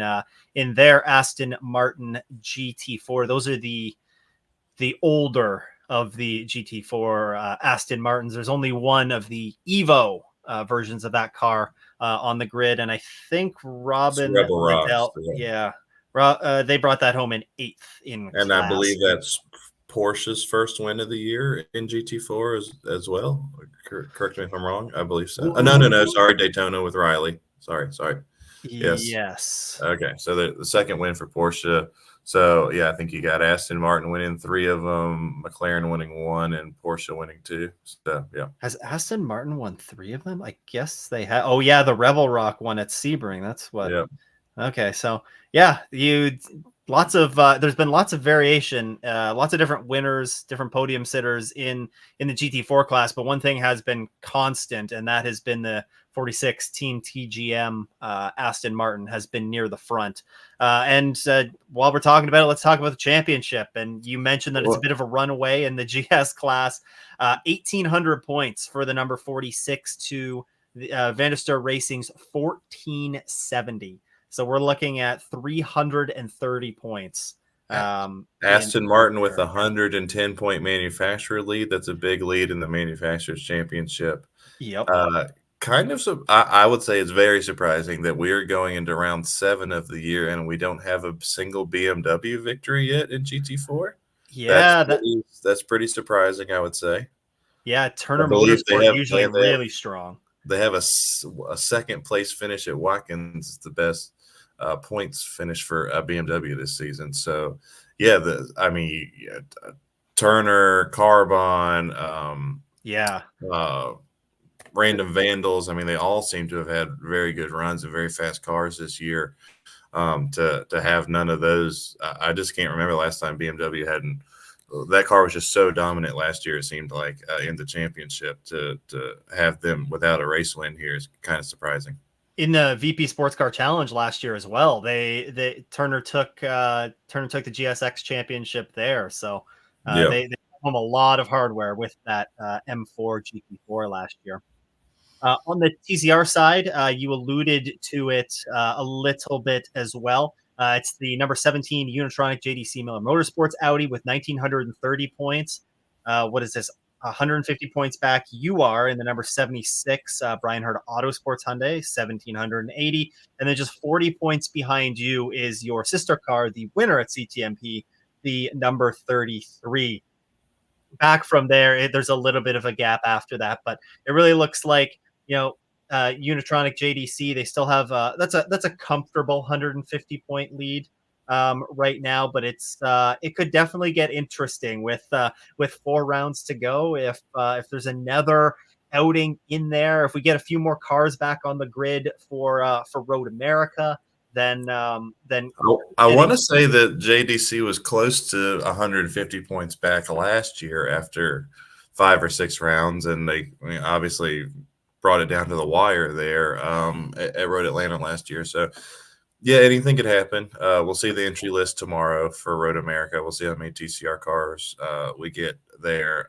their Aston Martin GT4. Those are the older of the GT4 Aston Martins. There's only one of the Evo versions of that car on the grid, and I think Robin Liddell, they brought that home in 8th in and class. I believe that's Porsche's first win of the year in GT4 as well. Correct me if I'm wrong. I believe so. No. Sorry, Daytona with Riley. Sorry. Yes. Okay, so the second win for Porsche. So, I think you got Aston Martin winning 3 of them, McLaren winning 1, and Porsche winning 2. So, yeah. Has Aston Martin won 3 of them? I guess they have. Oh, yeah, the Rebel Rock one at Sebring. That's what. Yep. Okay, so, there's been lots of variation, lots of different winners, different podium sitters in the GT4 class. But one thing has been constant, and that has been the 46 Team TGM Aston Martin has been near the front. And while we're talking about it, let's talk about the championship. And you mentioned that it's a bit of a runaway in the GS class. 1,800 points for the number 46 to Vandestar Racing's 1,470. So we're looking at 330 points. Aston Martin with 110 point manufacturer lead. That's a big lead in the manufacturers championship. Yep. I would say it's very surprising that we're going into round 7 of the year and we don't have a single BMW victory yet in GT4. Yeah, that's pretty surprising, I would say. Yeah, Turner Motorsport usually really strong. They have a second place finish at Watkins. It's the best points finish for a BMW this season. So, Turner, Carbon, Random Vandals. I mean, they all seem to have had very good runs and very fast cars this year. To have none of those, I just can't remember the last time BMW hadn't. That car was just so dominant last year. It seemed like in the championship to have them without a race win here is kind of surprising. In the VP Sports Car Challenge last year as well, Turner took the GSX championship there. So they had home a lot of hardware with that M4 GP4 last year. On the TCR side, you alluded to it a little bit as well. It's the number 17 Unitronic JDC Miller Motorsports Audi with 1,930 points. What is this? 150 points back. You are in the number 76 Brian Hurd Autosports Hyundai, 1,780. And then just 40 points behind you is your sister car, the winner at CTMP, the number 33. Back from there, there's a little bit of a gap after that, but it really looks like, Unitronic JDC, they still have that's a comfortable 150 point lead right now, but it could definitely get interesting with 4 rounds to go. If there's another outing in there, if we get a few more cars back on the grid for Road America, then I want to say that JDC was close to 150 points back last year after 5 or 6 rounds, and they obviously brought it down to the wire there at Road Atlanta last year. So, yeah, anything could happen. We'll see the entry list tomorrow for Road America. We'll see how many TCR cars we get there.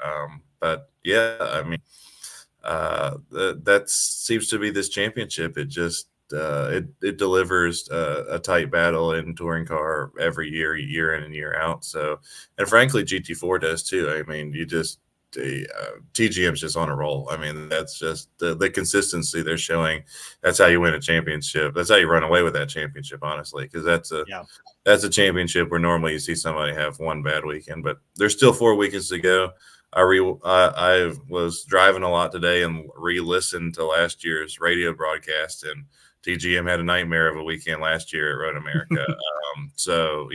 But yeah, I mean, that seems to be this championship. It just it delivers a tight battle in touring car every year, year in and year out. So, and frankly, GT4 does too. I mean, TGM's just on a roll. I mean, that's just the consistency they're showing. That's how you win a championship. That's how you run away with that championship, honestly, because that's a championship where normally you see somebody have one bad weekend, but there's still 4 weekends to go. I was driving a lot today and re-listened to last year's radio broadcast, and TGM had a nightmare of a weekend last year at Road America. So,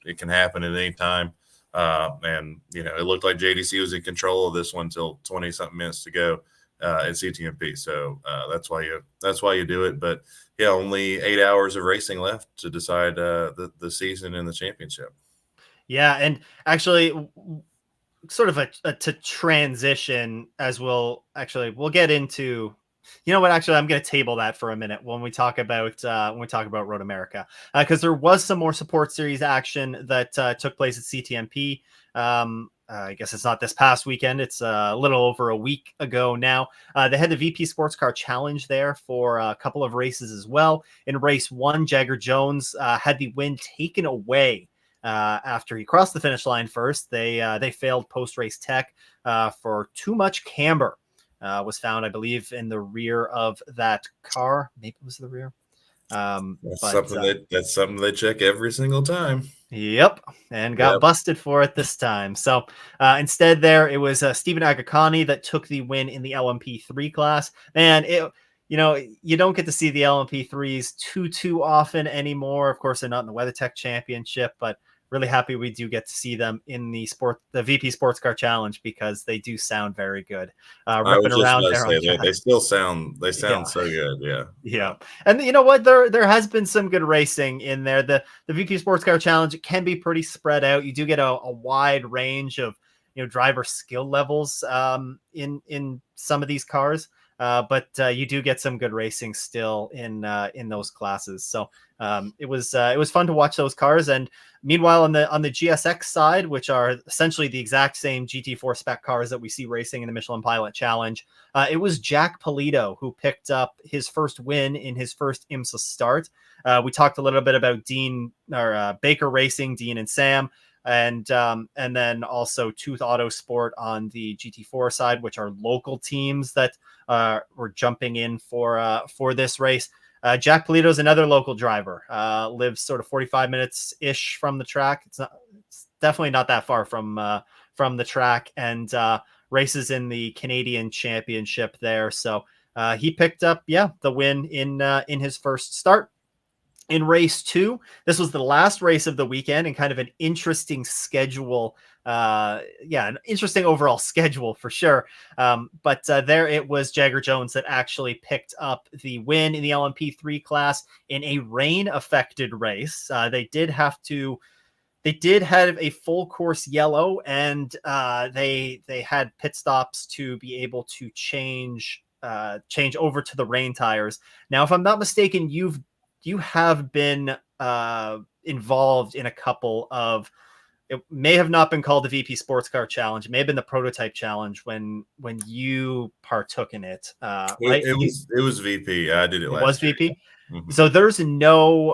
it can happen at any time. And, it looked like JDC was in control of this one till 20 something minutes to go at CTMP. So that's why you do it. But yeah, only 8 hours of racing left to decide the season and the championship. Yeah. And actually, sort of a to transition, as we'll get into, you know what, actually I'm going to table that for a minute when we talk about Road America, because there was some more support series action that took place at CTMP. I guess it's not this past weekend, it's a little over a week ago now. They had the VP Sports Car Challenge there for a couple of races as well. In race 1, Jagger Jones had the win taken away after he crossed the finish line first. They failed post-race tech for too much camber. Was found, I believe, in the rear of that car. Maybe it was the rear. That's something they check every single time. Yep, and got busted for it this time. So instead, there it was Stephen Agakani that took the win in the LMP3 class. And you don't get to see the LMP3s too often anymore. Of course, they're not in the WeatherTech Championship, but really happy we do get to see them in the VP Sports Car Challenge, because they do sound very good. Ripping around there on track. They sound so good. Yeah. And you know what? There has been some good racing in there. The VP Sports Car Challenge can be pretty spread out. You do get a wide range of driver skill levels in some of these cars. But you do get some good racing still in those classes. So it was fun to watch those cars. And meanwhile, on the GSX side, which are essentially the exact same GT4 spec cars that we see racing in the Michelin Pilot Challenge, it was Jack Polito who picked up his first win in his first IMSA start. We talked a little bit about Baker Racing, Dean and Sam. And then also Tooth Autosport on the GT4 side, which are local teams that were jumping in for this race. Jack Polito is another local driver. Lives sort of 45 minutes ish from the track. It's definitely not that far from the track, and races in the Canadian Championship there. So he picked up the win in his first start. In race 2, this was the last race of the weekend, and kind of an interesting schedule. An interesting overall schedule for sure. But there it was Jagger Jones that actually picked up the win in the LMP3 class in a rain-affected race. They did have a full course yellow, and they had pit stops to be able to change over to the rain tires. Now, if I'm not mistaken, you have been involved in a couple of, it may have not been called the VP Sports Car Challenge. It may have been the Prototype Challenge when you partook in it. Right? It was VP. I did it last year. It was VP? Mm-hmm. So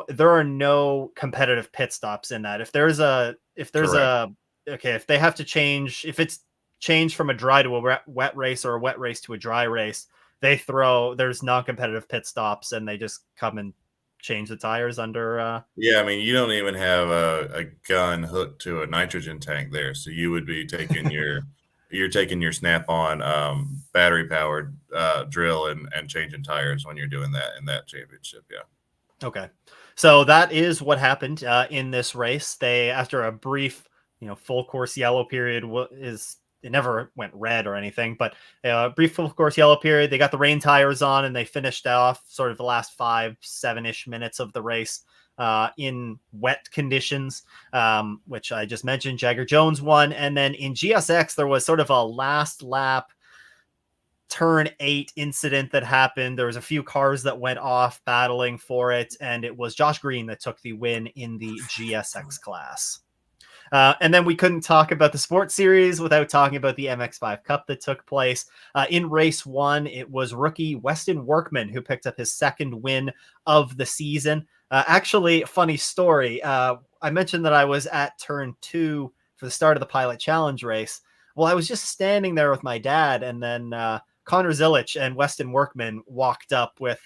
there are no competitive pit stops in that. If they have to change, if it's changed from a dry to a wet race, or a wet race to a dry race, there's non-competitive pit stops, and they just come and change the tires under. I mean, you don't even have a gun hooked to a nitrogen tank there, so you would be taking your snap-on battery powered drill and changing tires when you're doing that in that championship. Okay, so that is what happened in this race. They, after a brief full course yellow period, it never went red or anything, but a brief full course yellow period, they got the rain tires on, and they finished off sort of the last 5-7-ish minutes of the race in wet conditions, which I just mentioned. Jagger Jones won. And then in GSX, there was sort of a last lap turn 8 incident that happened. There was a few cars that went off battling for it, and it was Josh Green that took the win in the GSX class. And then we couldn't talk about the sports series without talking about the MX5 Cup that took place. In race 1, it was rookie Weston Workman who picked up his second win of the season. Actually, funny story. I mentioned that I was at turn 2 for the start of the Pilot Challenge race. Well, I was just standing there with my dad, and then Connor Zilich and Weston Workman walked up with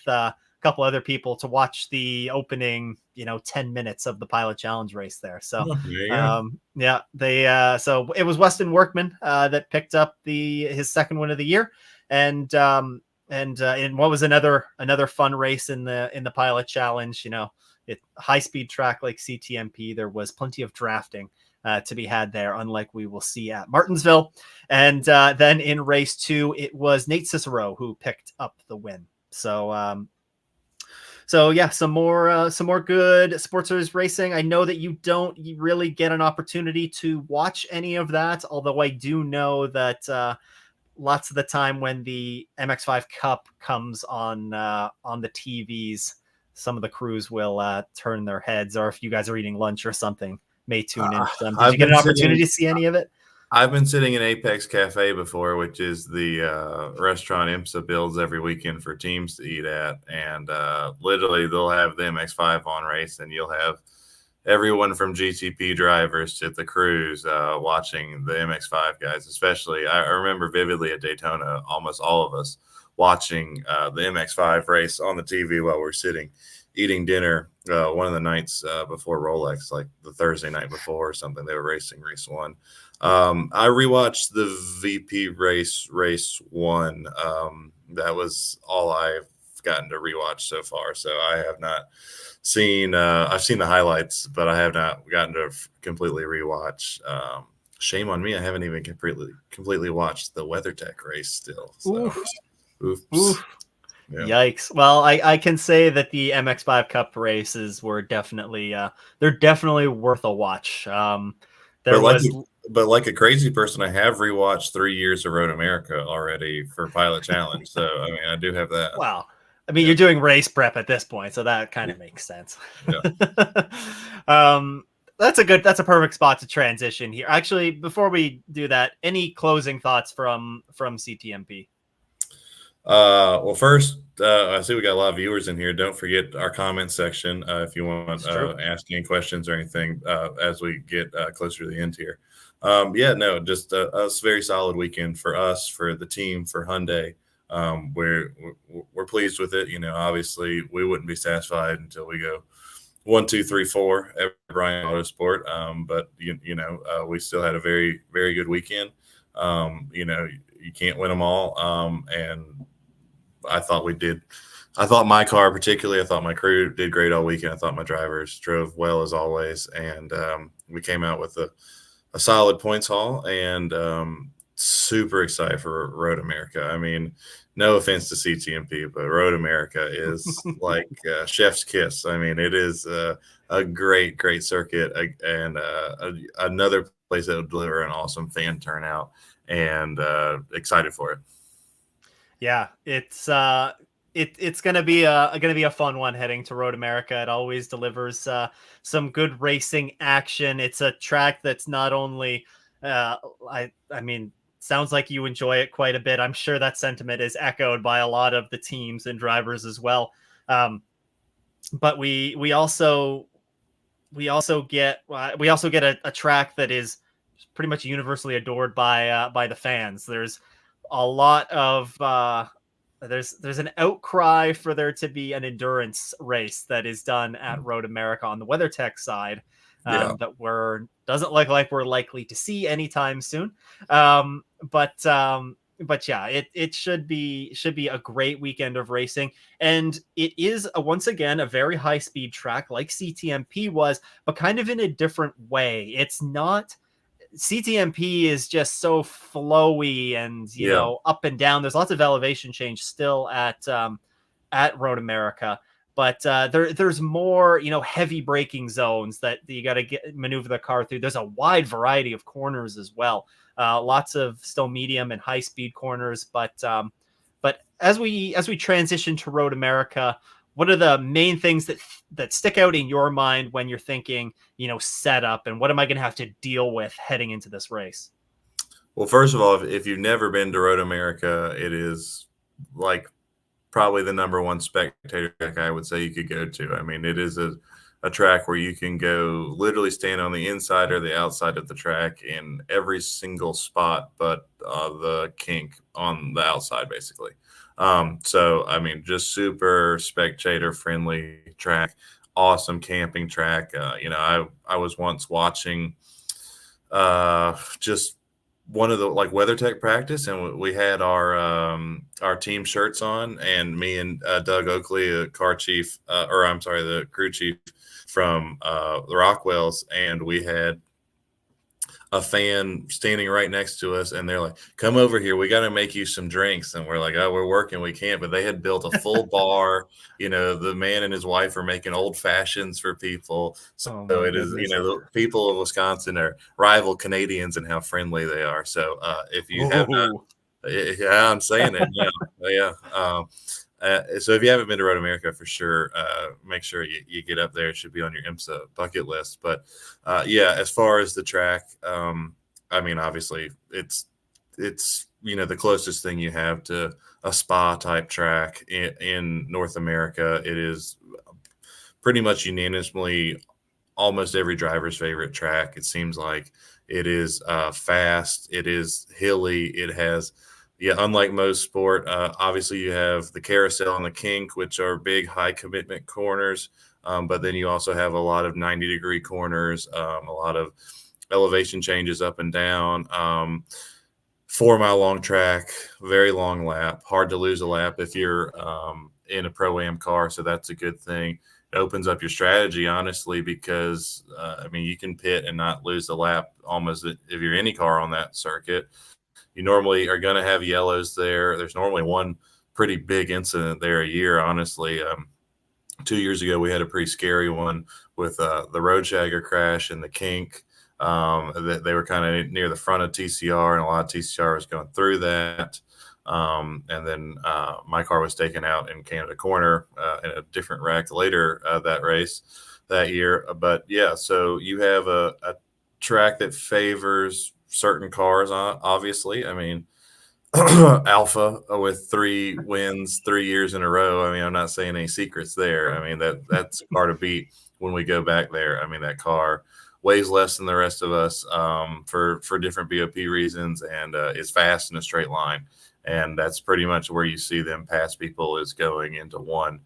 couple other people to watch the opening 10 minutes of the Pilot Challenge race there. So yeah, they so it was Weston Workman that picked up his second win of the year, and in what was another fun race in the Pilot Challenge. High speed track like CTMP, there was plenty of drafting to be had there, unlike we will see at Martinsville. And then in race 2, it was Nate Cicero who picked up the win. So yeah, some more good sports series racing. I know that you don't really get an opportunity to watch any of that, although I do know that lots of the time when the MX5 Cup comes on the TVs, some of the crews will turn their heads, or if you guys are eating lunch or something, may tune in. Did you get an opportunity to see any of it? I've been sitting in Apex Cafe before, which is the restaurant IMSA builds every weekend for teams to eat at. And literally they'll have the MX5 on race, and you'll have everyone from GTP drivers to the crews watching the MX5 guys. Especially, I remember vividly at Daytona, almost all of us watching the MX5 race on the TV while we're sitting eating dinner one of the nights before Rolex, like the Thursday night before or something. They were racing race 1. I rewatched the VP race 1. That was all I've gotten to rewatch so far. So I have not seen, I've seen the highlights, but I have not gotten to completely rewatch. Shame on me. I haven't even completely watched the WeatherTech race still. So, oops. Yeah. Yikes. Well, I can say that the MX5 Cup races were definitely, they're definitely worth a watch. But like a crazy person, I have rewatched 3 years of Road America already for Pilot Challenge. So, I mean, I do have that. Wow. I mean, you're doing race prep at this point, so that kind of makes sense. Yeah. That's a perfect spot to transition here. Actually, before we do that, any closing thoughts from CTMP? Well, first, I see we got a lot of viewers in here. Don't forget our comment section if you want to ask any questions or anything as we get closer to the end here. Just a very solid weekend for us, for the team, for Hyundai. We're pleased with it. Obviously, we wouldn't be satisfied until we go 1, 2, 3, 4 at Bryan Autosport. But we still had a very, very good weekend. You can't win them all. And I thought we did. I thought my car particularly, I thought my crew did great all weekend. I thought my drivers drove well as always. And we came out with a solid points haul, and super excited for Road America. I mean, no offense to CTMP, but Road America is like chef's kiss. I mean, it is a great, great circuit, and another place that will deliver an awesome fan turnout, and excited for it. Yeah, it's gonna be a fun one heading to Road America. It always delivers some good racing action. It's a track that's not only I mean, sounds like you enjoy it quite a bit. I'm sure that sentiment is echoed by a lot of the teams and drivers as well. But we also get a track that is pretty much universally adored by the fans. There's a lot of there's an outcry for there to be an endurance race that is done at Road America on the WeatherTech side that doesn't look like we're likely to see anytime soon. But yeah, it should be a great weekend of racing, and it is once again a very high speed track like CTMP was, but kind of in a different way. It's not. CTMP is just so flowy and up and down. There's lots of elevation change still at Road America, but there's more heavy braking zones that you got to maneuver the car through. There's a wide variety of corners as well. Lots of still medium and high speed corners, but as we transition to Road America, what are the main things that stick out in your mind when you're thinking, setup, and what am I going to have to deal with heading into this race? Well, first of all, if you've never been to Road America, it is like probably the number one spectator track I would say you could go to. I mean, it is a track where you can go literally stand on the inside or the outside of the track in every single spot but the kink on the outside, basically. So, I mean, just super spectator friendly track, awesome camping track. I was once watching just one of the like WeatherTech practice, and we had our team shirts on, and me and Doug Oakley, the car chief, or I'm sorry, the crew chief from the Rockwells, and we had a fan standing right next to us, and they're like, "Come over here, we got to make you some drinks." And we're like, "Oh, we're working, we can't." But they had built a full bar. The man and his wife are making old fashions for people. So Oh my it is, goodness. the people of Wisconsin are rival Canadians and how friendly they are. So if you have not, yeah, I'm saying it, yeah, yeah. So if you haven't been to Road America, for sure, make sure you get up there. It should be on your IMSA bucket list. But yeah, as far as the track, I mean, obviously it's the closest thing you have to a spa type track in North America. It is pretty much unanimously almost every driver's favorite track. It seems like it is fast. It is hilly. It has, yeah, unlike Mosport, obviously you have the carousel and the kink, which are big, high commitment corners. But then you also have a lot of 90-degree corners, a lot of elevation changes up and down. 4-mile long track, very long lap, hard to lose a lap if you're in a Pro-Am car. So that's a good thing. It opens up your strategy, honestly, because I mean, you can pit and not lose a lap almost if you're any car on that circuit. You normally are going to have yellows there. There's normally one pretty big incident there a year, honestly. 2 years ago, we had a pretty scary one with the Road Shagger crash and the kink. They were kind of near the front of TCR, and a lot of TCR was going through that. And then my car was taken out in Canada Corner in a different wreck later that race that year. But yeah, so you have a track that favors certain cars, obviously. I mean, Alpha with 3 wins 3 years in a row. I mean, I'm not saying any secrets there. I mean, that's a car to beat when we go back there. I mean, that car weighs less than the rest of us for different BOP reasons, and is fast in a straight line. And that's pretty much where you see them pass people, is going into one,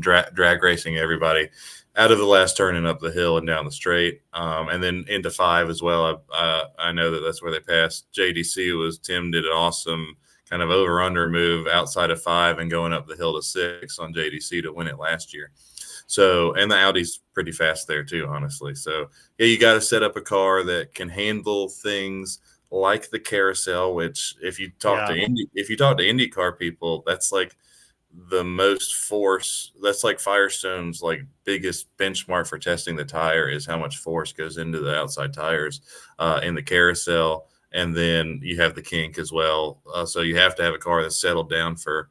drag racing everybody out of the last turn and up the hill and down the straight, and then into 5 as well. I know that's where they passed. JDC Tim did an awesome kind of over-under move outside of 5 and going up the hill to 6 on JDC to win it last year. So, and the Audi's pretty fast there too, honestly. So yeah, you got to set up a car that can handle things like the carousel, which if you talk to IndyCar people, that's like the most force. That's like Firestone's like biggest benchmark for testing the tire, is how much force goes into the outside tires in the carousel. And then you have the kink as well. So you have to have a car that's settled down for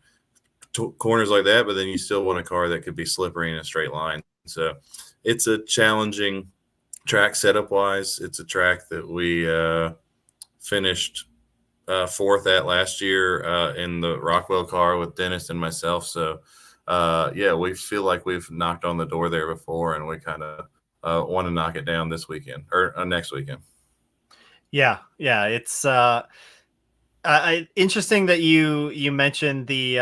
corners like that, but then you still want a car that could be slippery in a straight line. So it's a challenging track setup wise. It's a track that we finished 4th at last year in the Rockwell car with Dennis and myself. So yeah, we feel like we've knocked on the door there before, and we kind of want to knock it down this weekend or next weekend. Yeah, it's interesting that you mentioned the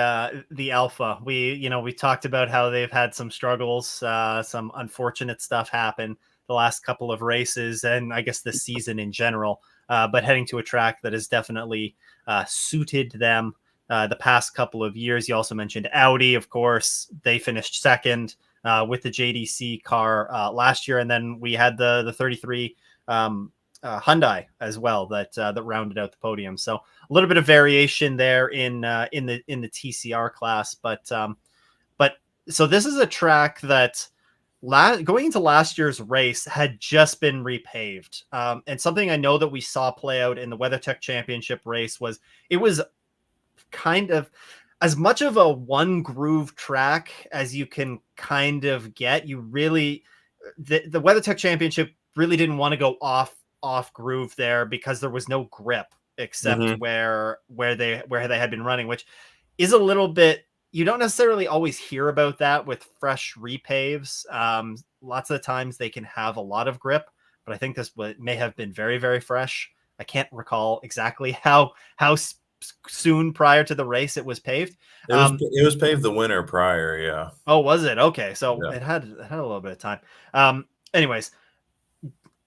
Alpha. We talked about how they've had some struggles, some unfortunate stuff happen the last couple of races, and I guess this season in general. But heading to a track that has definitely suited them the past couple of years. You also mentioned Audi, of course. They finished second with the JDC car last year, and then we had the 33 Hyundai as well that rounded out the podium. So a little bit of variation there in the TCR class, but so this is a track that going into last year's race had just been repaved, and something I know that we saw play out in the WeatherTech Championship race was it was kind of as much of a one groove track as you can kind of get. You really, the WeatherTech Championship really didn't want to go off groove there because there was no grip except Mm-hmm. where they had been running, which is a little bit, you don't necessarily always hear about that with fresh repaves. Lots of the times they can have a lot of grip, but I think this may have been very, very fresh. I can't recall exactly how soon prior to the race it was paved. It was paved the winter prior, yeah. Oh, was it? Okay, so Yeah. it had a little bit of time. Anyways,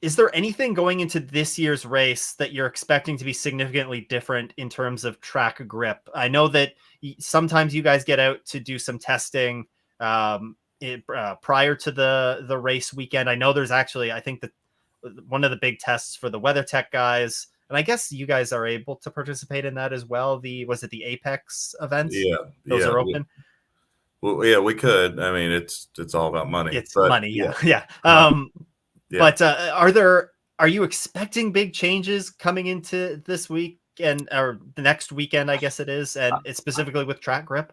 is there anything going into this year's race that you're expecting to be significantly different in terms of track grip? I know that sometimes you guys get out to do some testing prior to the race weekend. I know there's actually, I think that one of the big tests for the WeatherTech guys, and I guess you guys are able to participate in that as well. Was it the Apex events? Yeah, Those yeah. are open. Well, yeah, we could. I mean, it's all about money, It's but money, yeah, yeah, yeah. yeah. But are you expecting big changes coming into this week or the next weekend? I guess it is, and it's specifically with track grip.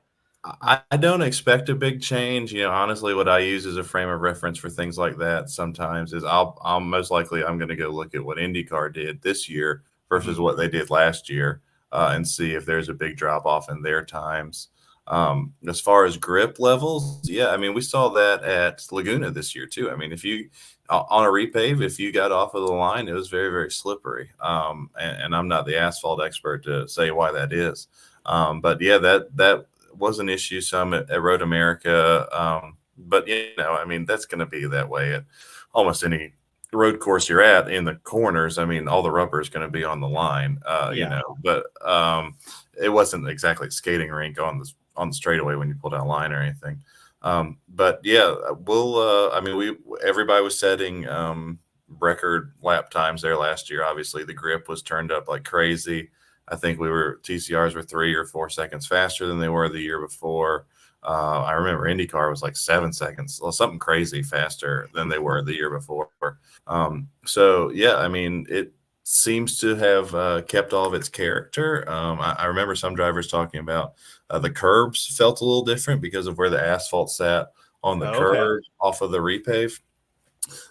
I don't expect a big change. Honestly, what I use as a frame of reference for things like that sometimes is I'll most likely I'm going to go look at what IndyCar did this year versus Mhm. what they did last year, and see if there's a big drop off in their times. As far as grip levels, yeah, I mean, we saw that at Laguna this year too. I mean, if you on a repave, if you got off of the line, it was very, very slippery. And I'm not the asphalt expert to say why that is. But yeah, that was an issue some at Road America. But I mean, that's going to be that way at almost any road course you're at. In the corners, I mean, all the rubber is going to be on the line. Yeah. But it wasn't exactly a skating rink on the straightaway when you pulled out line or anything. But yeah, I mean, everybody was setting record lap times there last year. Obviously, the grip was turned up like crazy. I think TCRs were 3 or 4 seconds faster than they were the year before. I remember IndyCar was like 7 seconds, well, something crazy faster than they were the year before. So yeah, I mean, it seems to have kept all of its character. I remember some drivers talking about the curbs felt a little different because of where the asphalt sat on the Oh, okay. curb off of the repave.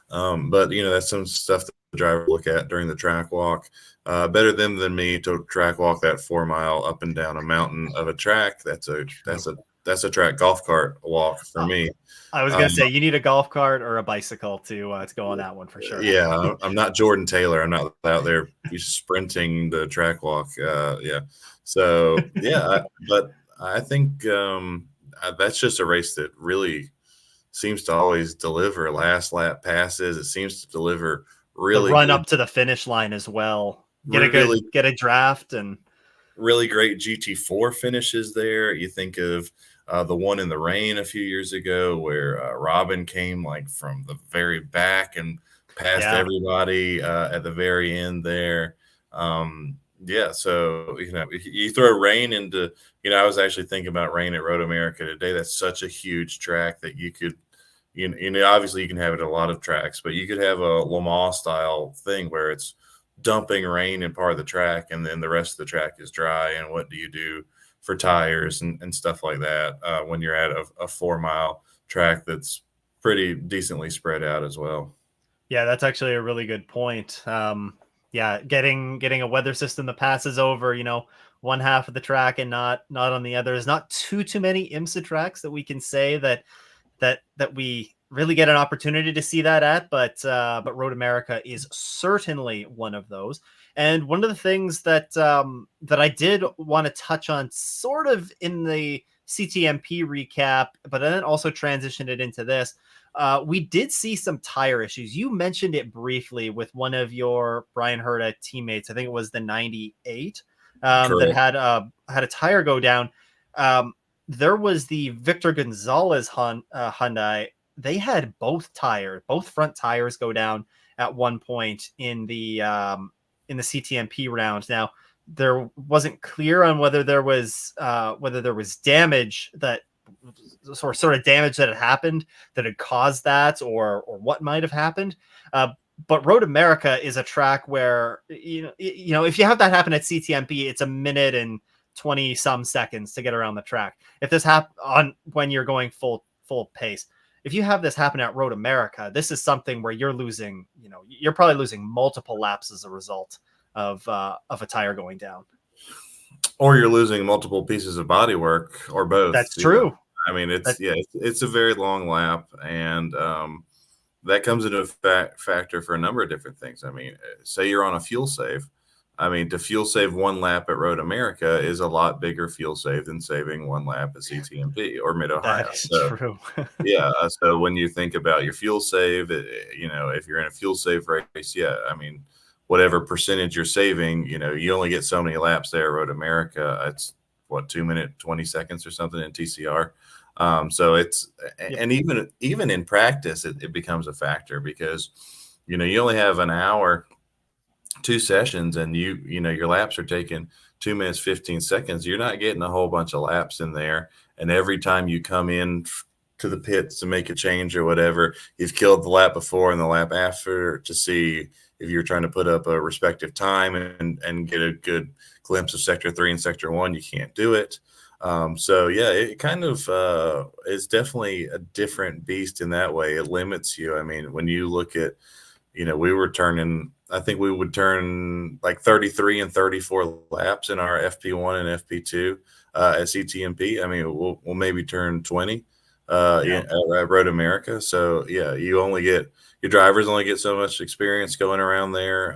But that's some stuff that the driver look at during the track walk. Better them than me to track walk that 4 mile up and down a mountain of a track. That's a track golf cart walk for me. I was gonna say you need a golf cart or a bicycle to go on that one for sure. Yeah, I'm not Jordan Taylor. I'm not out there sprinting the track walk. Yeah. So yeah, but I think that's just a race that really seems to always deliver last lap passes. It seems to deliver The really run good, up to the finish line as well. really, Get a draft and really great GT4 finishes there. You think of the one in the rain a few years ago where Robin came like from the very back and passed yeah. everybody at the very end there. Yeah, so you throw rain into. I was actually thinking about rain at Road America today. That's such a huge track that you could. Obviously you can have it at a lot of tracks, but you could have a Le Mans style thing where it's dumping rain in part of the track and then the rest of the track is dry. And what do you do for tires and stuff like that when you're at a 4 mile track that's pretty decently spread out as well? Yeah, that's actually a really good point. Yeah, getting a weather system that passes over, one half of the track and not on the other is not too many IMSA tracks that we can say that we really get an opportunity to see that at, but Road America is certainly one of those. And one of the things that I did want to touch on, sort of in the CTMP recap, but then also transition it into this. We did see some tire issues. You mentioned it briefly with one of your Brian Herta teammates. I think it was the 98 that Correct. had a tire go down. There was the Victor Gonzalez Hyundai. They had both front tires go down at one point in the CTMP round. Now, there wasn't clear on whether there was damage that sort of damage that had happened that had caused that, or what might have happened. But Road America is a track where if you have that happen at CTMP, it's a minute and 20 some seconds to get around the track. If this on when you're going full pace, if you have this happen at Road America, this is something where you're losing, you're probably losing multiple laps as a result of a tire going down. Or you're losing multiple pieces of body work, or both. That's true. I mean, it's a very long lap, and that comes into a factor for a number of different things. I mean, say you're on a fuel save. I mean, to fuel save one lap at Road America is a lot bigger fuel save than saving one lap at CTMP or Mid Ohio. That is true. Yeah. So when you think about your fuel save, if you're in a fuel save race, yeah, I mean, whatever percentage you're saving, you only get so many laps there at Road America. It's 2 minutes, 20 seconds or something in TCR. So it's, and even in practice, it becomes a factor because, you only have an hour, 2 sessions, and your laps are taking 2 minutes, 15 seconds. You're not getting a whole bunch of laps in there. And every time you come in to the pits to make a change or whatever, you've killed the lap before and the lap after to see if you're trying to put up a respective time and get a good glimpse of sector 3 and sector 1. You can't do it. So yeah, it kind of is definitely a different beast in that way. It limits you. I mean, when you look at, I think we would turn like 33 and 34 laps in our FP1 and FP2 at CTMP. I mean, we'll maybe turn 20 at Road America. So yeah, your drivers only get so much experience going around there.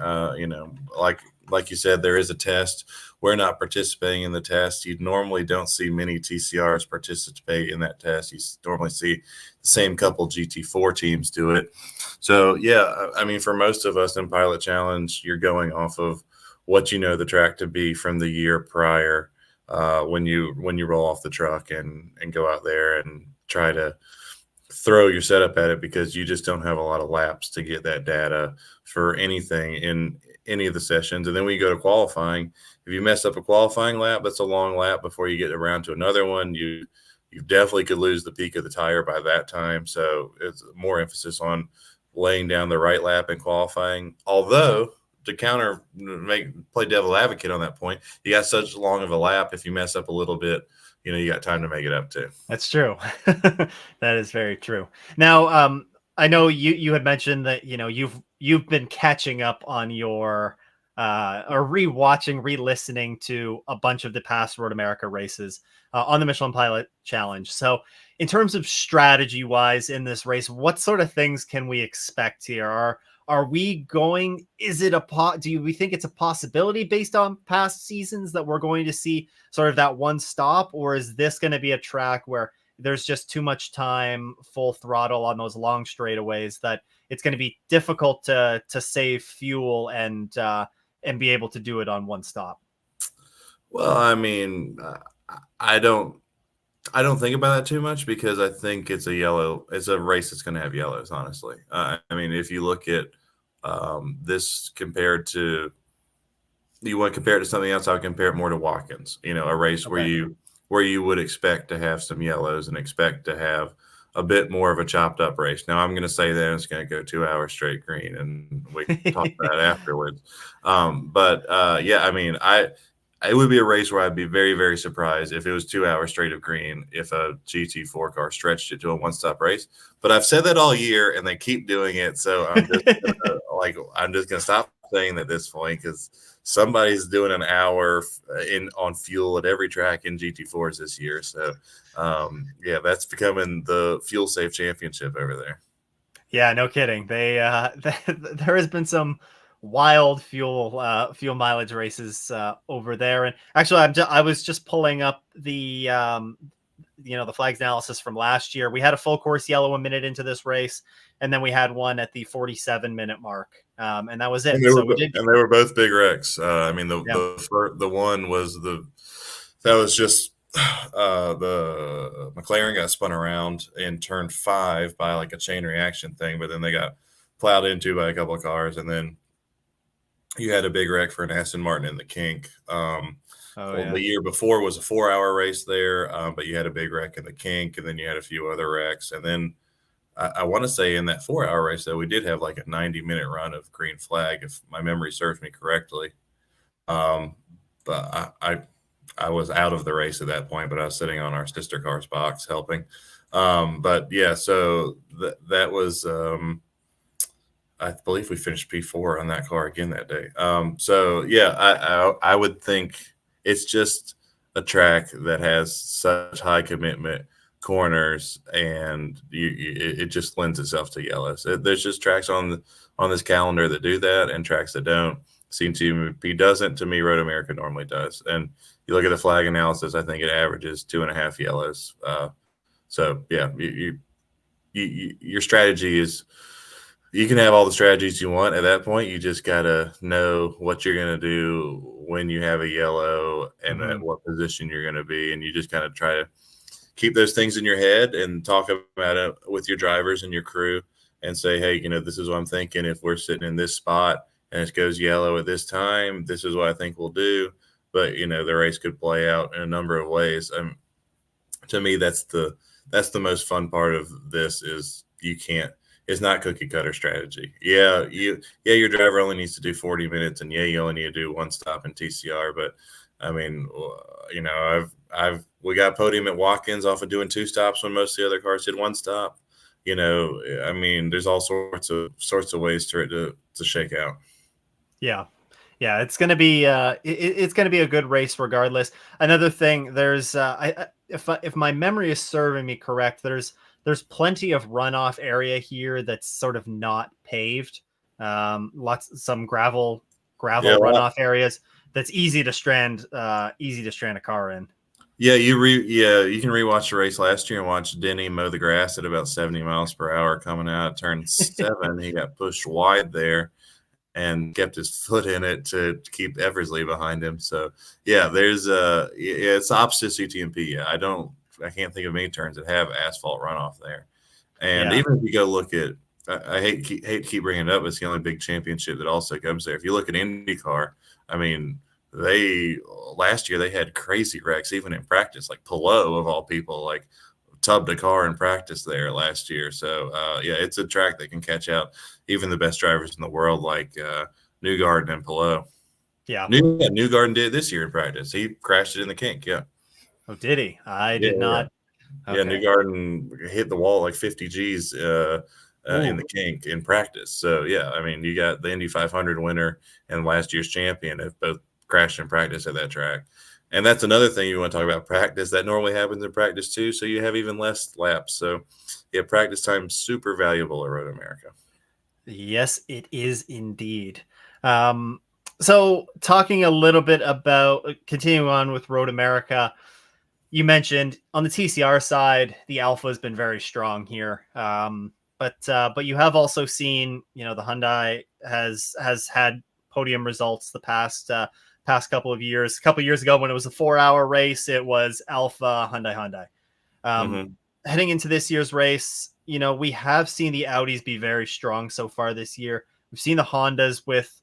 Like you said, there is a test. We're not participating in the test. You normally don't see many TCRs participate in that test. You normally see the same couple GT4 teams do it. So yeah, I mean, for most of us in Pilot Challenge, you're going off of what the track to be from the year prior when you roll off the truck and go out there and try to throw your setup at it, because you just don't have a lot of laps to get that data for anything in any of the sessions. And then when you go to qualifying, if you mess up a qualifying lap, that's a long lap before you get around to another one. You definitely could lose the peak of the tire by that time. So it's more emphasis on laying down the right lap in qualifying. Although, to play devil advocate on that point, you got such long of a lap. If you mess up a little bit, you got time to make it up too. That's true. That is very true. Now, I know you had mentioned that you've been catching up on your or re-listening to a bunch of the past Road America races on the Michelin Pilot Challenge. So, in terms of strategy wise in this race, what sort of things can we expect here? Are we going? Is it do we think it's a possibility based on past seasons that we're going to see sort of that one stop, or is this going to be a track where there's just too much time, full throttle on those long straightaways that it's going to be difficult to save fuel and be able to do it on one stop? Well, I mean, I don't think about that too much, because I think it's a race that's going to have yellows, honestly. I mean, if you look at this compared to, you want to compare it to something else, I would compare it more to Watkins, a race where you would expect to have some yellows and expect to have a bit more of a chopped up race. Now I'm going to say that it's going to go 2 hours straight green, and we can talk about that afterwards. Yeah, I mean, it would be a race where I'd be very, very surprised if it was 2 hours straight of green, if a GT4 car stretched it to a one-stop race. But I've said that all year, and they keep doing it. So I'm just gonna stop saying that at this point, because somebody's doing an hour on fuel at every track in GT4s this year. So yeah, that's becoming the fuel save championship over there. Yeah, no kidding. There has been some wild fuel mileage races over there. And actually, I was just pulling up the the flags analysis from last year. We had a full course yellow a minute into this race, and then we had one at the 47-minute mark, and that was it. And they were both big wrecks. I mean, the one was just the McLaren got spun around in turn 5 by like a chain reaction thing, but then they got plowed into by a couple of cars, and then you had a big wreck for an Aston Martin in the kink. The year before was a 4-hour race there, but you had a big wreck in the kink, and then you had a few other wrecks. And then I want to say in that 4-hour race, though, we did have like a 90-minute run of green flag, if my memory serves me correctly. But I was out of the race at that point, but I was sitting on our sister car's box helping. But yeah, so that was I believe we finished P4 on that car again that day. So yeah, I would think it's just a track that has such high commitment corners, and it just lends itself to yellows. There's just tracks on this calendar that do that, and tracks that don't. CTMP doesn't. To me, Road America normally does. And you look at the flag analysis, I think it averages 2.5 yellows. So yeah, your strategy is, you can have all the strategies you want. At that point, you just got to know what you're going to do when you have a yellow and at what position you're going to be. And you just kind of try to keep those things in your head and talk about it with your drivers and your crew and say, hey, this is what I'm thinking. If we're sitting in this spot and it goes yellow at this time, this is what I think we'll do. But, the race could play out in a number of ways. To me, that's the most fun part of this is it's not cookie cutter strategy. Yeah, your driver only needs to do 40 minutes, and you only need to do one stop in TCR. But I mean, we got podium at Watkins off of doing 2 stops when most of the other cars did 1 stop. I mean, there's all sorts of ways for it to shake out. Yeah. Yeah, it's gonna be it's gonna be a good race regardless. Another thing, there's if my memory is serving me correct, there's plenty of runoff area here that's sort of not paved. Some gravel runoff areas that's easy to strand a car in. Yeah, you can rewatch the race last year and watch Denny mow the grass at about 70 miles per hour coming out turn 7. He got pushed wide there and kept his foot in it to keep Eversley behind him. So yeah, there's it's opposite CTMP. Yeah, I can't think of many turns that have asphalt runoff there. And even if you go look at, I hate to keep bringing it up, it's the only big championship that also comes there. If you look at IndyCar, I mean, last year they had crazy wrecks even in practice, like Pillow of all people, like tubbed a car in practice there last year. So yeah, it's a track that can catch out even the best drivers in the world, like Newgarden and Pillow. Yeah, Newgarden did this year in practice. He crashed it in the kink. Yeah. Oh, did he? I did not. Okay. Yeah, Newgarden hit the wall like 50 G's in the kink in practice. So yeah, I mean, you got the Indy 500 winner and last year's champion have both crashed in practice at that track. And that's another thing you want to talk about, practice. That normally happens in practice too, so you have even less laps. So yeah, practice time is super valuable at Road America. Yes, it is indeed. So talking a little bit about continuing on with Road America, you mentioned on the TCR side, the Alpha has been very strong here. But you have also seen, the Hyundai has had podium results the past couple of years. A couple of years ago, when it was a 4-hour race, it was Alpha, Hyundai. Heading into this year's race, we have seen the Audis be very strong so far this year. We've seen the Hondas with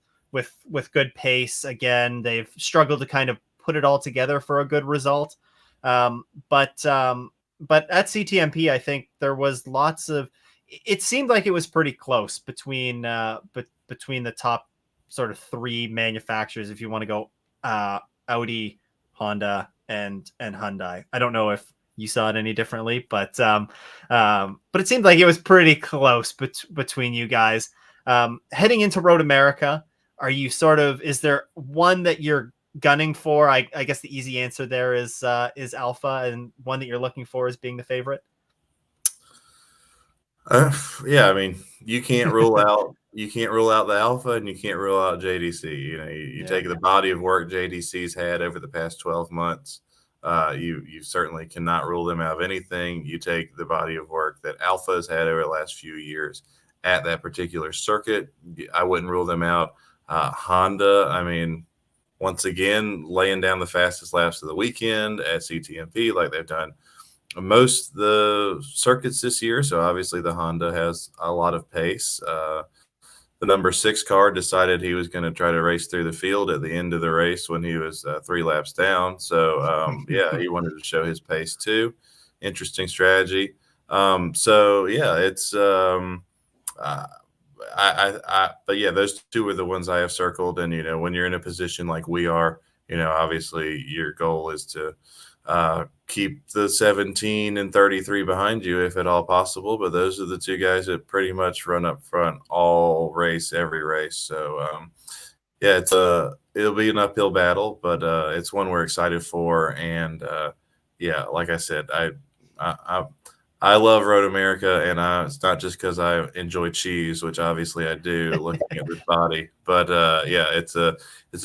good pace. Again, they've struggled to kind of put it all together for a good result. But at CTMP, I think there was it seemed like it was pretty close between the top sort of 3 manufacturers, if you want to go Audi, Honda, and Hyundai. I don't know if you saw it any differently, but it seemed like it was pretty close between you guys. Heading into Road America, is there one that you're gunning for? I guess the easy answer there is Alpha, and one that you're looking for as being the favorite. Yeah, I mean, you can't rule out the Alpha, and you can't rule out JDC. You take the body of work JDC's had over the past 12 months. You certainly cannot rule them out of anything. You take the body of work that Alpha has had over the last few years at that particular circuit, I wouldn't rule them out. Honda, I mean, once again, laying down the fastest laps of the weekend at CTMP like they've done most the circuits this year. So obviously the Honda has a lot of pace. The number 6 car decided he was going to try to race through the field at the end of the race when he was 3 laps down. So yeah, he wanted to show his pace too. Interesting strategy. So yeah, it's but yeah, those 2 are the ones I have circled. And when you're in a position like we are obviously your goal is to keep the 17 and 33 behind you if at all possible. But those are the two guys that pretty much run up front every race. So yeah, it'll be an uphill battle, but it's one we're excited for. And yeah, like I said, I I love Road America, and it's not just because I enjoy cheese, which obviously I do, looking at this body. But yeah, it's a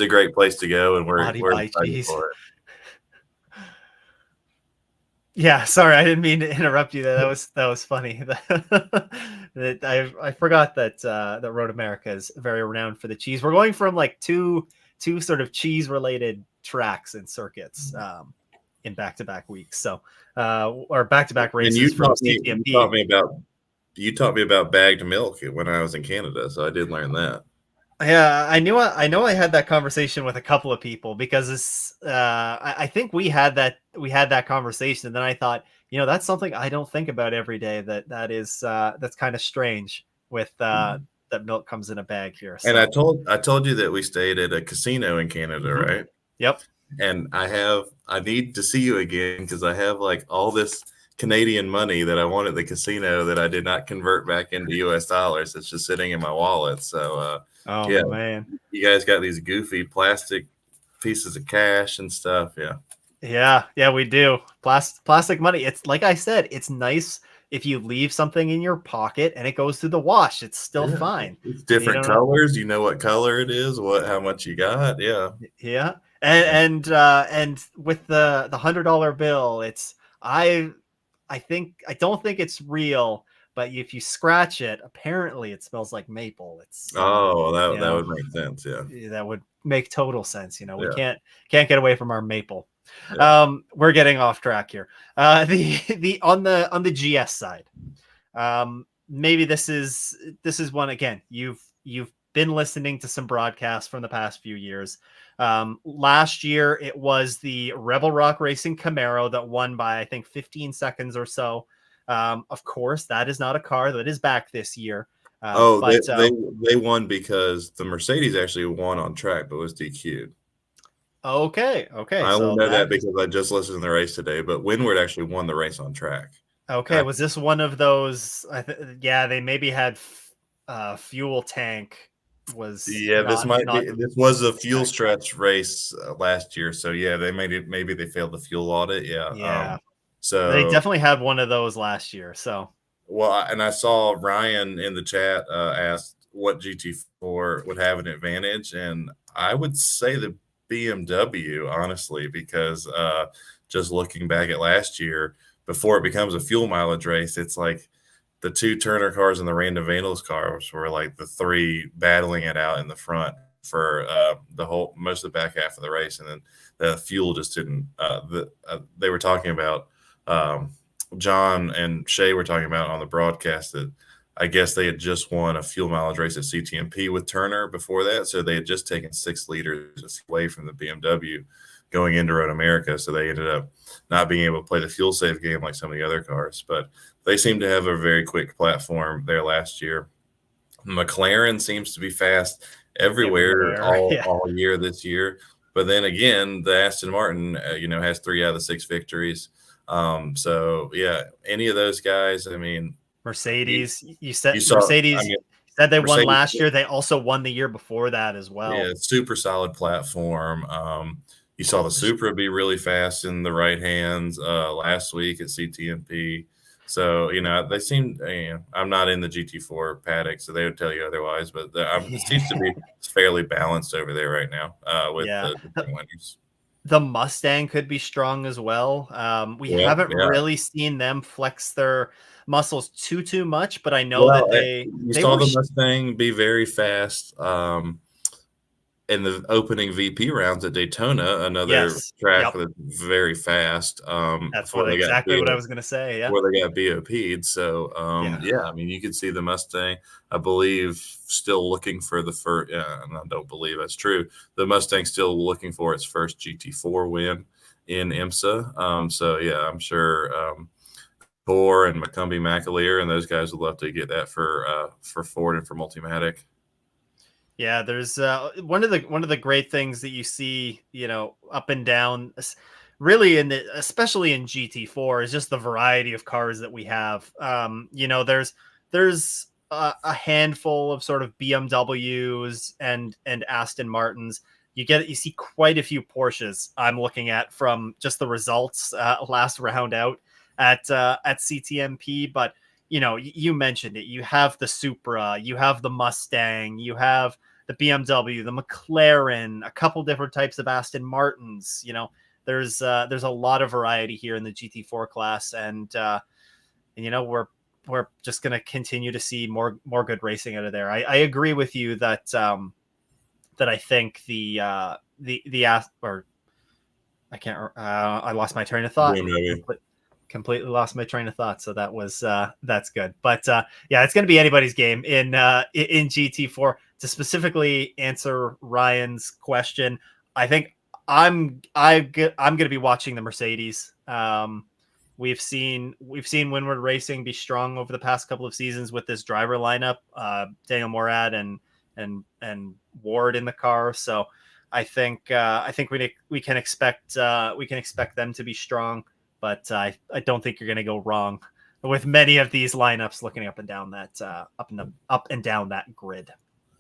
great place to go, and we're Body we're by excited cheese. for it. Yeah, sorry, I didn't mean to interrupt you there. That was funny. I forgot that Road America is very renowned for the cheese. We're going from like two sort of cheese related tracks and circuits in back to back weeks. So or back to back And races from CTMP. you taught me about bagged milk when I was in Canada, so I did learn that. Yeah, I know I had that conversation with a couple of people because I think we had that conversation, and then I thought, that's something I don't think about every day. That's kind of strange with that milk comes in a bag here. And So I told you that we stayed at a casino in Canada, mhm. right? Yep. And I need to see you again because I have like all this Canadian money that I won at the casino that I did not convert back into US dollars. It's just sitting in my wallet. So Oh yeah, man. you guys got these goofy plastic pieces of cash and stuff. Yeah. Yeah, we do. Plastic money. It's like I said, it's nice if you leave something in your pocket and it goes through the wash. It's still Yeah. fine. It's You different don't colors. You know what color it is, how much you got. Yeah. Yeah, and with the $100 bill, I don't think it's real, but if you scratch it, apparently it smells like maple. It's Oh, you that know would make sense. Yeah. that would make total sense. We Yeah. can't get away from our maple. Yeah. We're getting off track here. The on the GS side, maybe this is one again. You've been listening to some broadcasts from the past few years. Last year it was the Rebel Rock Racing Camaro that won by I think 15 seconds or so. Of course, that is not a car that is back this year. Oh, But they won because the Mercedes actually won on track, but was DQ'd. okay, I only so know that that because I just listened to the race today. But Windward actually won the race on track. okay. Was this one of those? Yeah, they maybe had fuel tank was Yeah, not not this was a fuel checked. stretch race last year. So yeah, they made it. Maybe they failed the fuel audit. Yeah. Yeah, they So definitely had one of those last year. So well, and I saw Ryan in the chat asked what GT4 would have an advantage, and I would say the BMW, honestly, because just looking back at last year, before it becomes a fuel mileage race, it's like the two Turner cars and the Random Vandals cars were like the three battling it out in the front for most of the back half of the race, and then the fuel just didn't. They were talking about. John and Shay were talking about on the broadcast that I guess they had just won a fuel mileage race at CTMP with Turner before that. So they had just taken 6 liters away from the BMW going into Road America. So they ended up not being able to play the fuel save game like some of the other cars. But they seem to have a very quick platform there last year. McLaren seems to be fast everywhere yeah. all year this year. But then again, the Aston Martin, has 3 out of the 6 victories. So yeah, any of those guys. I mean, Mercedes. You you said saw. I Mercedes mean, said they won Mercedes. last year. They also won the year before that as Yeah, well. super solid platform. You saw the Supra be really fast in the right hands last week at CTMP. So they seem. I'm not in the GT4 paddock, so they would tell you otherwise. But it seems to be fairly balanced over there right now with Yeah. the different winners. The Mustang could be strong as well. We Yeah, haven't yeah. really seen them flex their muscles too much, but I know that Well, you they saw were the Mustang be very fast in the opening VP rounds at Daytona, another yes. track Yep. that's very fast. That's exactly what I was gonna say. Yeah. Before they got BOP'd. So Yeah. yeah, I mean, you could see the Mustang. I believe still looking for the first. Yeah, and I don't believe that's true. The Mustang still looking for its first GT4 win in IMSA. So yeah, I'm sure. Thor and McCumbee McAleer and those guys would love to get that for Ford and for Multimatic. Yeah, there's one of the great things that you see, up and down, really especially in GT4 is just the variety of cars that we have. There's a handful of sort of BMWs and Aston Martins. You see quite a few Porsches. I'm looking at from just the results last round out at CTMP, but you mentioned it. You have the Supra, you have the Mustang, you have the BMW, the McLaren, a couple different types of Aston Martins. There's a lot of variety here in the GT4 class, and we're just going to continue to see more good racing out of there. I agree with you that that I think or I can't I lost my train of thought. Completely lost my train of thought. So that's good. But yeah, it's going to be anybody's game in GT4. To specifically answer Ryan's question, I think I'm going to be watching the Mercedes. We've seen Windward Racing be strong over the past couple of seasons with this driver lineup, Daniel Morad and Ward in the car. So I think we can expect them to be strong, but I don't think you're going to go wrong with many of these lineups looking up and down that up and down that grid.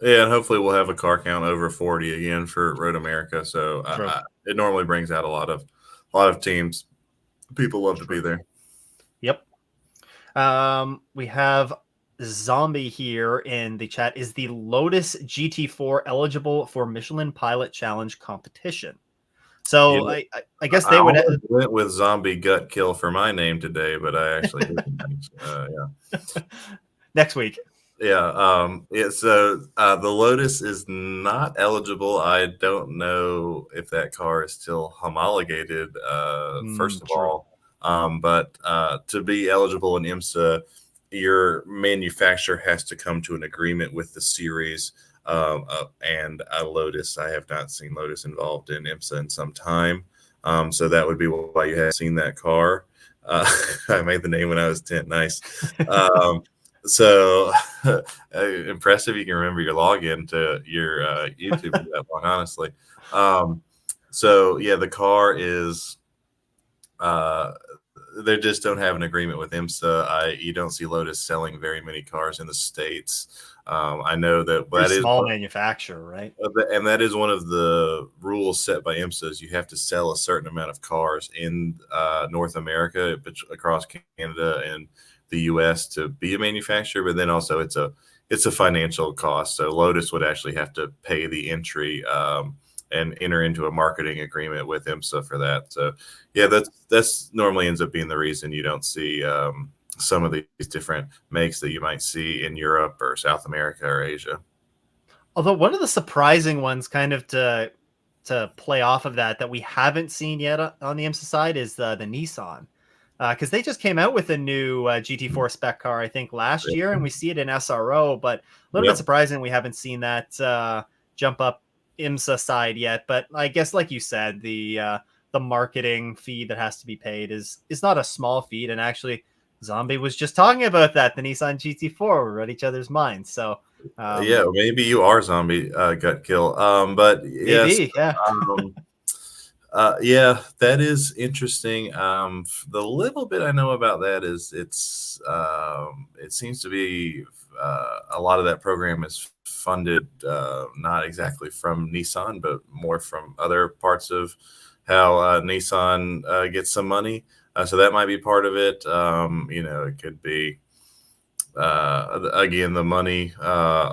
Yeah, and hopefully we'll have a car count over 40 again for Road America. So it normally brings out a lot of teams. People love to be there. Yep. We have Zombie here in the chat. Is the Lotus GT4 eligible for Michelin Pilot Challenge competition? So I guess they would went with Zombie Gut Kill for my name today, but I actually didn't. Yeah. Next week. Yeah. So the Lotus is not eligible. I don't know if that car is still homologated. First of all, but to be eligible in IMSA, your manufacturer has to come to an agreement with the series. And Lotus, I have not seen Lotus involved in IMSA in some time. So that would be why you have seen that car. I made the name when I was 10. Nice. So impressive. You can remember your login to your YouTube for that long, honestly. So yeah, the car is, they just don't have an agreement with IMSA. You don't see Lotus selling very many cars in the States. I know that is small manufacturer, right? And that is one of the rules set by IMSA is you have to sell a certain amount of cars in North America, across Canada and the U.S. to be a manufacturer. But then also it's a financial cost. So Lotus would actually have to pay the entry and enter into a marketing agreement with IMSA for that. So yeah, that's normally ends up being the reason you don't see some of these different makes that you might see in Europe or South America or Asia. Although one of the surprising ones, kind of to play off of that we haven't seen yet on the IMSA side, is the Nissan, because they just came out with a new GT4 spec car, I think, last year, and we see it in SRO. But a little bit surprising we haven't seen that jump up IMSA side yet. But I guess, like you said, the marketing fee that has to be paid is not a small fee, and actually Zombie was just talking about that. The Nissan GT4 were at each other's minds. So yeah, maybe you are Zombie Gut Kill. But yes, maybe, yeah. Yeah, that is interesting. The little bit I know about that is it seems to be a lot of that program is funded not exactly from Nissan, but more from other parts of how Nissan gets some money. So that might be part of it. It could be again the money, I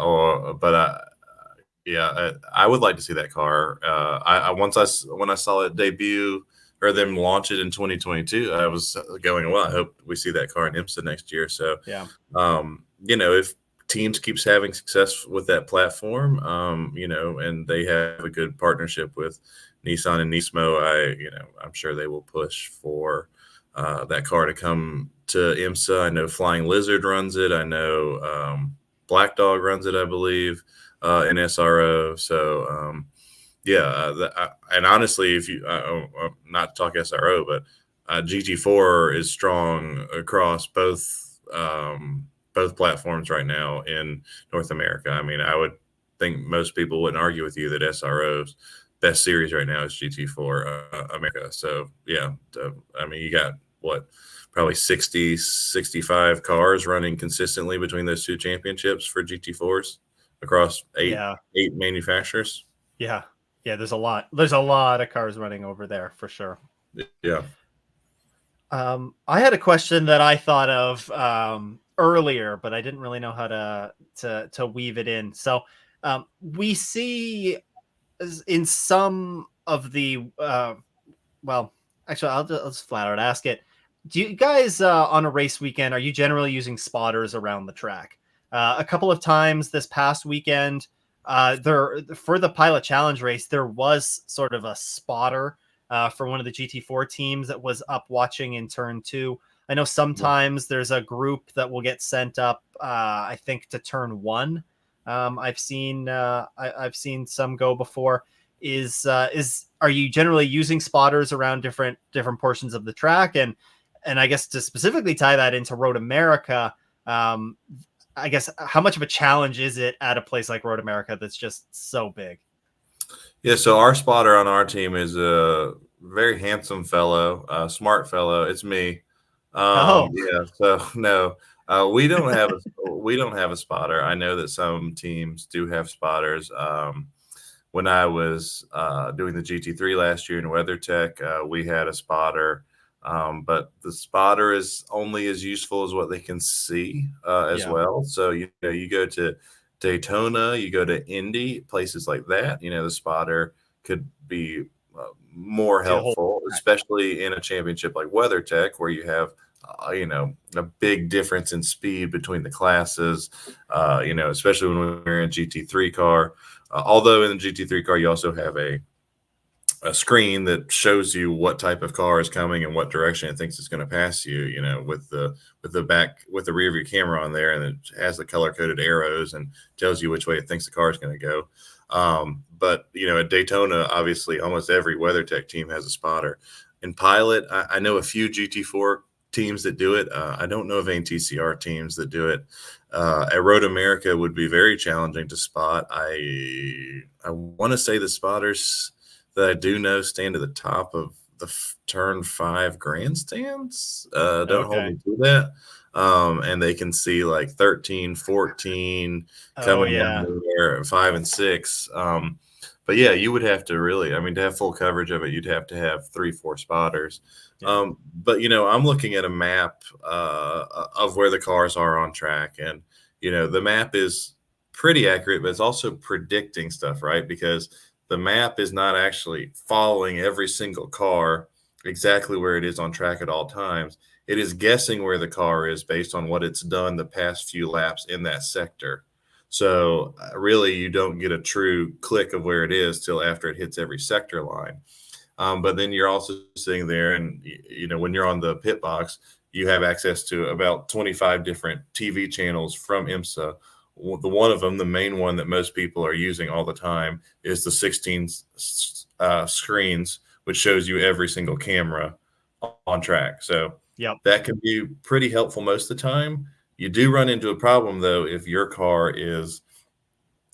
would like to see that car. When I saw it debut or them launch it in 2022, I was going, well, I hope we see that car in IMSA next year. So yeah, if teams keeps having success with that platform, and they have a good partnership with Nissan and Nismo, I'm sure they will push for that car to come to IMSA. I know Flying Lizard runs it. I know Black Dog runs it, I believe, in SRO. So and honestly, if you not to talk SRO, but GT4 is strong across both platforms right now in North America. I mean, I would think most people wouldn't argue with you that SRO's best series right now is GT4 America. So yeah, I mean, you got what, probably 60, 65 cars running consistently between those two championships for GT4s across eight Yeah. manufacturers. Yeah. Yeah. There's a lot. There's a lot of cars running over there for sure. Yeah. I had a question that I thought of earlier, but I didn't really know how to weave it in. So we see in some of the well, actually, I'll just flat out ask it. Do you guys on a race weekend are you generally using spotters around the track? A couple of times this past weekend, there for the Pilot Challenge race, there was sort of a spotter for one of the GT4 teams that was up watching in turn two. I know sometimes there's a group that will get sent up. I think to turn one. I've seen some go before. Is are you generally using spotters around different portions of the track? And I guess to specifically tie that into Road America, I guess how much of a challenge is it at a place like Road America that's just so big? Yeah, so our spotter on our team is a very handsome fellow, smart fellow. It's me. Oh, Yeah, so no, we don't have a spotter. I know that some teams do have spotters. When I was doing the GT3 last year in WeatherTech, we had a spotter, but the spotter is only as useful as what they can see as yeah. well. So you know, you go to Daytona, you go to Indy, places like that. You know, the spotter could be more See the whole helpful, track. especially in a championship like WeatherTech, where you have you know, a big difference in speed between the classes. You know, especially when we're in a GT3 car. Although in the GT3 car, you also have a screen that shows you what type of car is coming and what direction it thinks it's going to pass you. You know, with the rear view camera on there, and it has the color coded arrows and tells you which way it thinks the car is going to go. But you know, at Daytona, obviously, almost every WeatherTech team has a spotter. In Pilot, I know a few GT4 teams that do it. I don't know of any TCR teams that do it. At Road America would be very challenging to spot. I want to say the spotters that I do know stand at the top of the turn 5 grandstands. Don't hold Okay. me to that. And they can see like 13, 14 Oh coming down yeah. there, 5 and 6. But yeah, you would have to really, I mean, to have full coverage of it, you'd have to have 3, 4 spotters. Yeah. But you know, I'm looking at a map of where the cars are on track, and you know, the map is pretty accurate, but it's also predicting stuff, right? Because the map is not actually following every single car exactly where it is on track at all times. It is guessing where the car is based on what it's done the past few laps in that sector. So really, you don't get a true click of where it is till after it hits every sector line. But then you're also sitting there, and you know, when you're on the pit box, you have access to about 25 different TV channels from IMSA. The one of them, the main one that most people are using all the time, is the 16 screens, which shows you every single camera on track. So Yep. that can be pretty helpful most of the time. You do run into a problem though if your car is,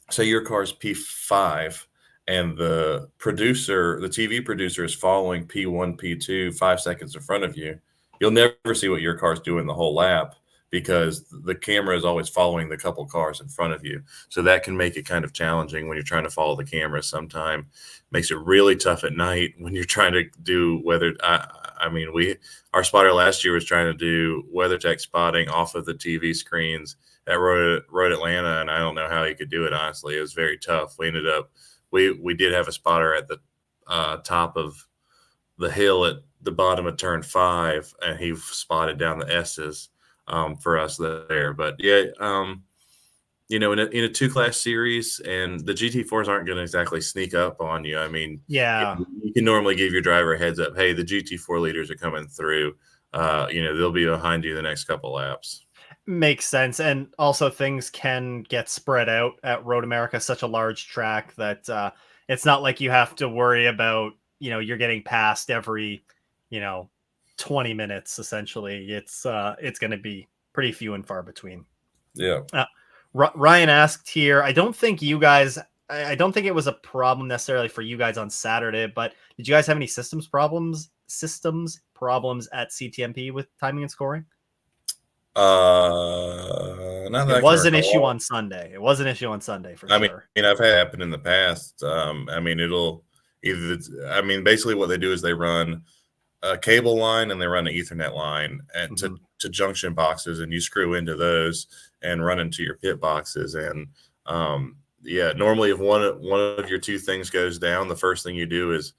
say your car's P5 and the producer, the TV producer is following P1, P2 5 seconds in front of you. You'll never see what your car's doing the whole lap because the camera is always following the couple cars in front of you. So that can make it kind of challenging when you're trying to follow the camera. Sometimes makes it really tough at night when you're trying to do weather. I mean, our spotter last year was trying to do WeatherTech spotting off of the TV screens at Road Atlanta, and I don't know how he could do it. Honestly, it was very tough. We ended up we did have a spotter at the top of the hill at the bottom of turn 5, and he spotted down the S's for us there. But yeah, you know, in a 2-class series, and the GT4s aren't going to exactly sneak up on you. I mean, Yeah. you can normally give your driver a heads up. Hey, the GT4 leaders are coming through. You know, they'll be behind you the next couple laps. Makes sense. And also things can get spread out at Road America, such a large track that it's not like you have to worry about, you're getting passed every, you know, 20 minutes essentially. It's going to be pretty few and far between. Yeah. Uh, Ryan asked here, I don't think you guys, I don't think it was a problem necessarily for you guys on Saturday, but did you guys have any systems problems at CTMP with timing and scoring? Not that It I can was an issue recall. on Sunday. It was an issue on Sunday for I mean, sure. I've had it happen in the past. I mean, it'll either. I mean, basically, what they do is they run a cable line and they run an Ethernet line to junction boxes, and you screw into those and run into your pit boxes. And yeah, normally if one of your two things goes down, the first thing you do is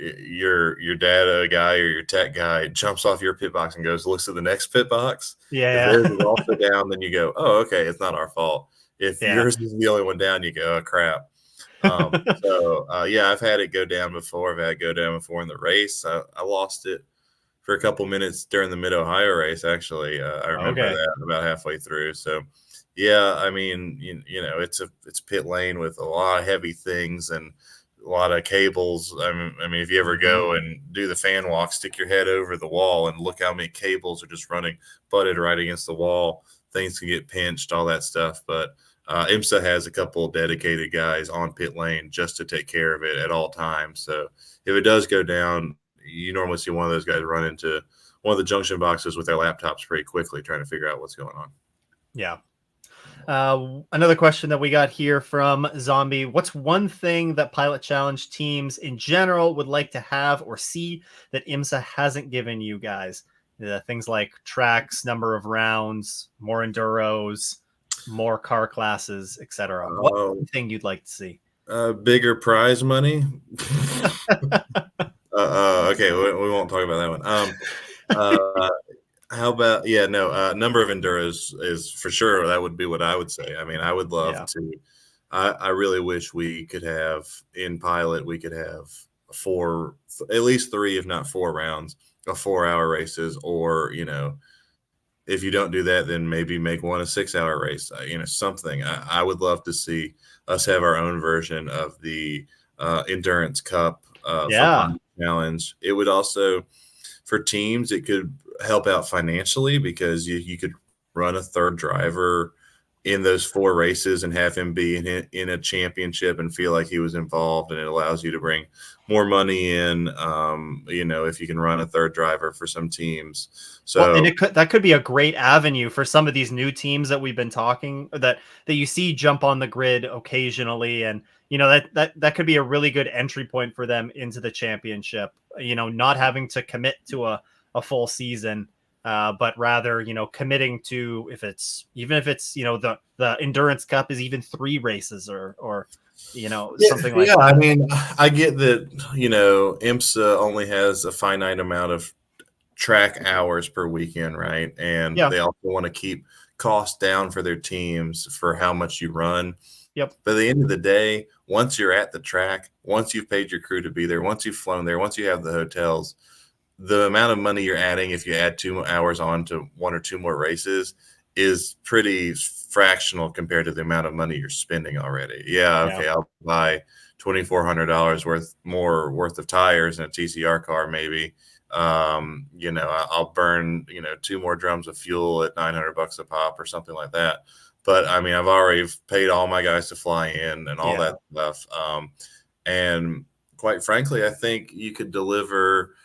your data guy or your tech guy jumps off your pit box and goes looks at the next pit box. If Yeah. theirs is also down, then you go, oh, okay, it's not our fault. If Yeah. yours is the only one down, you go, oh crap. Yeah, I've had it go down before. I've had it go down before in the race. I lost it for a couple minutes during the Mid Ohio race. Actually, I remember that about halfway through. So, yeah, I mean, you know, it's pit lane with a lot of heavy things and a lot of cables. I mean, if you ever go and do the fan walk, stick your head over the wall and look how many cables are just running butted right against the wall. Things can get pinched, all that stuff. But IMSA has a couple of dedicated guys on pit lane just to take care of it at all times. So if it does go down, you normally see one of those guys run into one of the junction boxes with their laptops pretty quickly trying to figure out what's going on. Yeah. Another question that we got here from Zombie. What's one thing that Pilot Challenge teams in general would like to have or see that IMSA hasn't given you guys? Things like tracks, number of rounds, more enduros, more car classes, etc. What thing you'd like to see? Bigger prize money. Okay, we won't talk about that one. How about number of enduros is for sure. That would be what I would say. I mean, I would love to. I really wish we could have in pilot. We could have at least 3, if not 4 rounds of 4-hour races, or if you don't do that, then maybe make one a 6-hour race. Something. I would love to see us have our own version of the Endurance Cup for Pilot Challenge. It would also, for teams, it could help out financially because you could run a third driver in those 4 races and have him be in a championship and feel like he was involved, and it allows you to bring more money in, if you can run a third driver for some teams. So and that could be a great avenue for some of these new teams that we've been talking that you see jump on the grid occasionally, and that could be a really good entry point for them into the championship, not having to commit to a full season, but rather, committing to, if it's the Endurance Cup is even 3 races or something like that. I mean, I get that, IMSA only has a finite amount of track hours per weekend, right? And they also want to keep costs down for their teams for how much you run. Yep. But at the end of the day, once you're at the track, once you've paid your crew to be there, once you've flown there, once you have the hotels, the amount of money you're adding if you add 2 hours on to 1 or 2 more races is pretty fractional compared to the amount of money you're spending already. Okay, I'll buy $2,400 worth of tires in a TCR car maybe. I'll burn 2 more drums of fuel at $900 a pop or something like that. But I mean, I've already paid all my guys to fly in and all that stuff. And quite frankly, I think you could deliver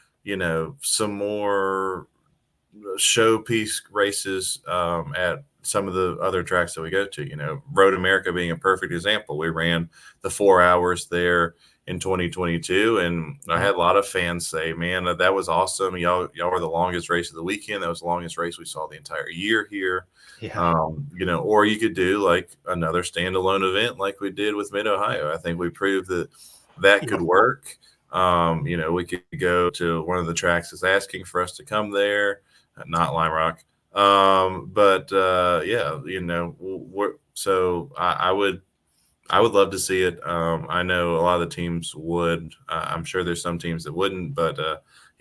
some more showpiece races at some of the other tracks that we go to. Road America being a perfect example. We ran the 4 hours there in 2022, and I had a lot of fans say, man, that was awesome. Y'all were the longest race of the weekend. That was the longest race we saw the entire year here. Or you could do like another standalone event like we did with Mid Ohio. I think we proved that could work. We could go to one of the tracks that's asking for us to come there, not Lime Rock. I would love to see it. I know a lot of the teams would. I'm sure there's some teams that wouldn't, but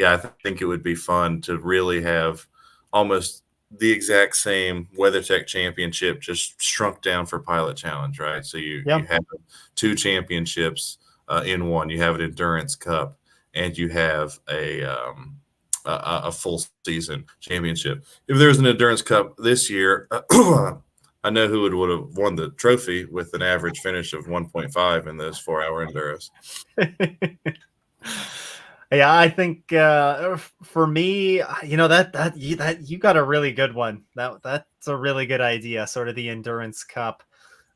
I think it would be fun to really have almost the exact same WeatherTech championship just shrunk down for Pilot Challenge, right? So you have 2 championships in one. You have an Endurance Cup, and you have a full season championship. If there's an Endurance Cup this year, I know who would have won the trophy with an average finish of 1.5 in those 4-hour enduros. Yeah, I think for me, that you got a really good one. That's a really good idea, sort of the endurance cup.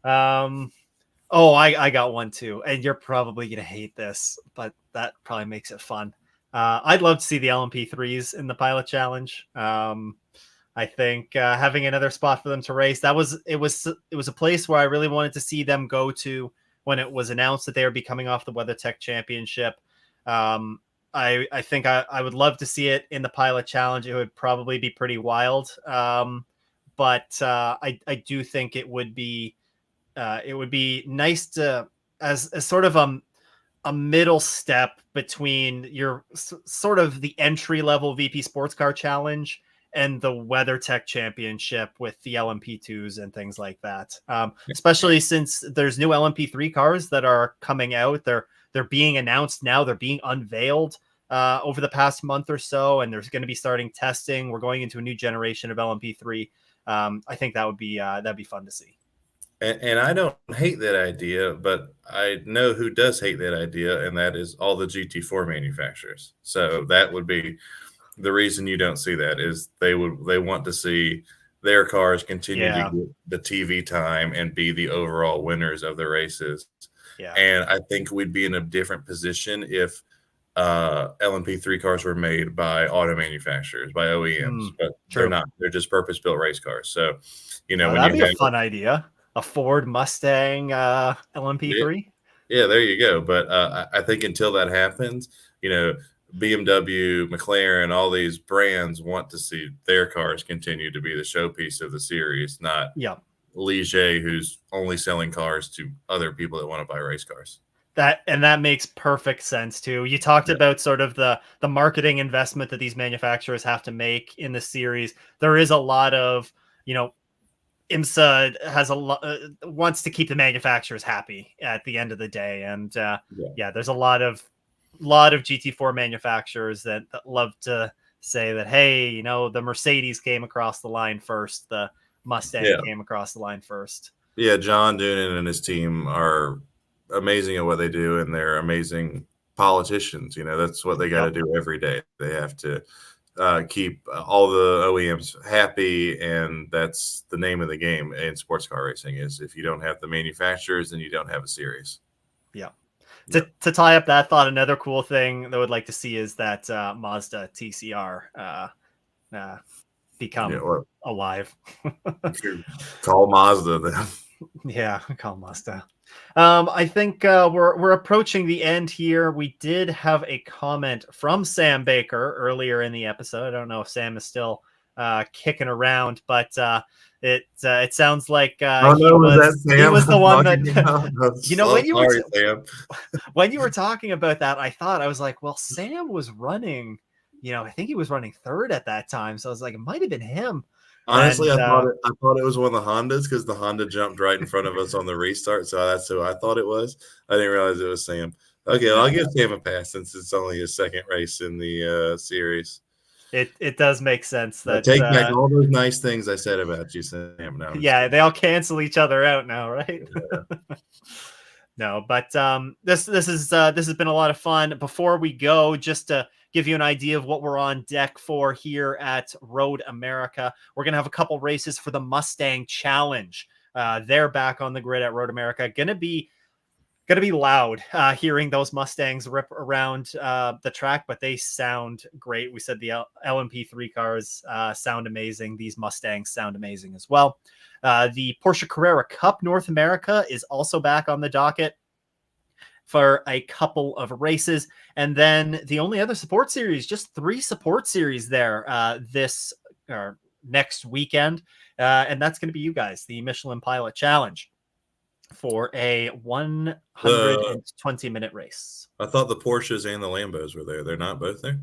Oh, I got one too, and you're probably gonna hate this, but that probably makes it fun. I'd love to see the LMP3s in the pilot challenge. I think having another spot for them to race, it was a place where I really wanted to see them go to when it was announced that they would be coming off the WeatherTech Championship. Um, I think I would love to see it in the pilot challenge. It would probably be pretty wild, but I do think it would be nice to as sort of a middle step between your sort of the entry level VP Sports Car Challenge and the WeatherTech Championship with the LMP2s and things like that. Especially since there's new LMP3 cars that are coming out. They're being announced now. They're being unveiled over the past month or so, and there's going to be starting testing. We're going into a new generation of LMP3. I think that'd be fun to see. And I don't hate that idea, but I know who does hate that idea, and that is all the GT4 manufacturers. So that would be the reason you don't see that is they want to see their cars continue to get the TV time and be the overall winners of the races. Yeah. And I think we'd be in a different position if LMP3 cars were made by auto manufacturers, by OEMs, but they're not. They're just purpose-built race cars. So, when that'd be a fun idea. A Ford Mustang LMP3. Yeah, there you go. But I think until that happens, BMW, McLaren, all these brands want to see their cars continue to be the showpiece of the series, not Ligier, who's only selling cars to other people that want to buy race cars. That makes perfect sense too. You talked about sort of the marketing investment that these manufacturers have to make in the series. There is a lot of, IMSA has wants to keep the manufacturers happy at the end of the day, and there's a lot of GT4 manufacturers that love to say that, hey, the Mercedes came across the line first, the Mustang came across the line first. Yeah, John Doonan and his team are amazing at what they do, and they're amazing politicians. That's what they got to do every day. They have to keep all the OEMs happy, and that's the name of the game in sports car racing. Is if you don't have the manufacturers, then you don't have a series. To tie up that thought, another cool thing that I would like to see is that Mazda TCR become alive. Call Mazda then. Yeah, call Mazda. I think we're approaching the end here. We did have a comment from Sam Baker earlier in the episode. I don't know if Sam is still kicking around, but it sounds like he was the one that when you were talking about that, I was like, well, Sam was running, I think he was running third at that time, so I was like, it might have been him. Honestly, I thought it was one of the Hondas because the Honda jumped right in front of us on the restart, so that's who I thought it was. I didn't realize it was Sam. Okay, well, I'll give Sam a pass since it's only his second race in the series. It does make sense that take back all those nice things I said about you, Sam. No, they all cancel each other out now, right? Yeah. No, but this has been a lot of fun. Before we go, just to give you an idea of what we're on deck for here at Road America, we're gonna have a couple races for the Mustang Challenge. They're back on the grid at Road America. Gonna be loud hearing those Mustangs rip around the track, but they sound great. We said the LMP3 cars sound amazing. These Mustangs sound amazing as well. The Porsche Carrera Cup North America is also back on the docket for a couple of races. And then the only other support series, just 3 support series there this or next weekend. And that's going to be you guys, the Michelin Pilot Challenge, for a 120-minute race. I thought the Porsches and the Lambos were there. They're not both there?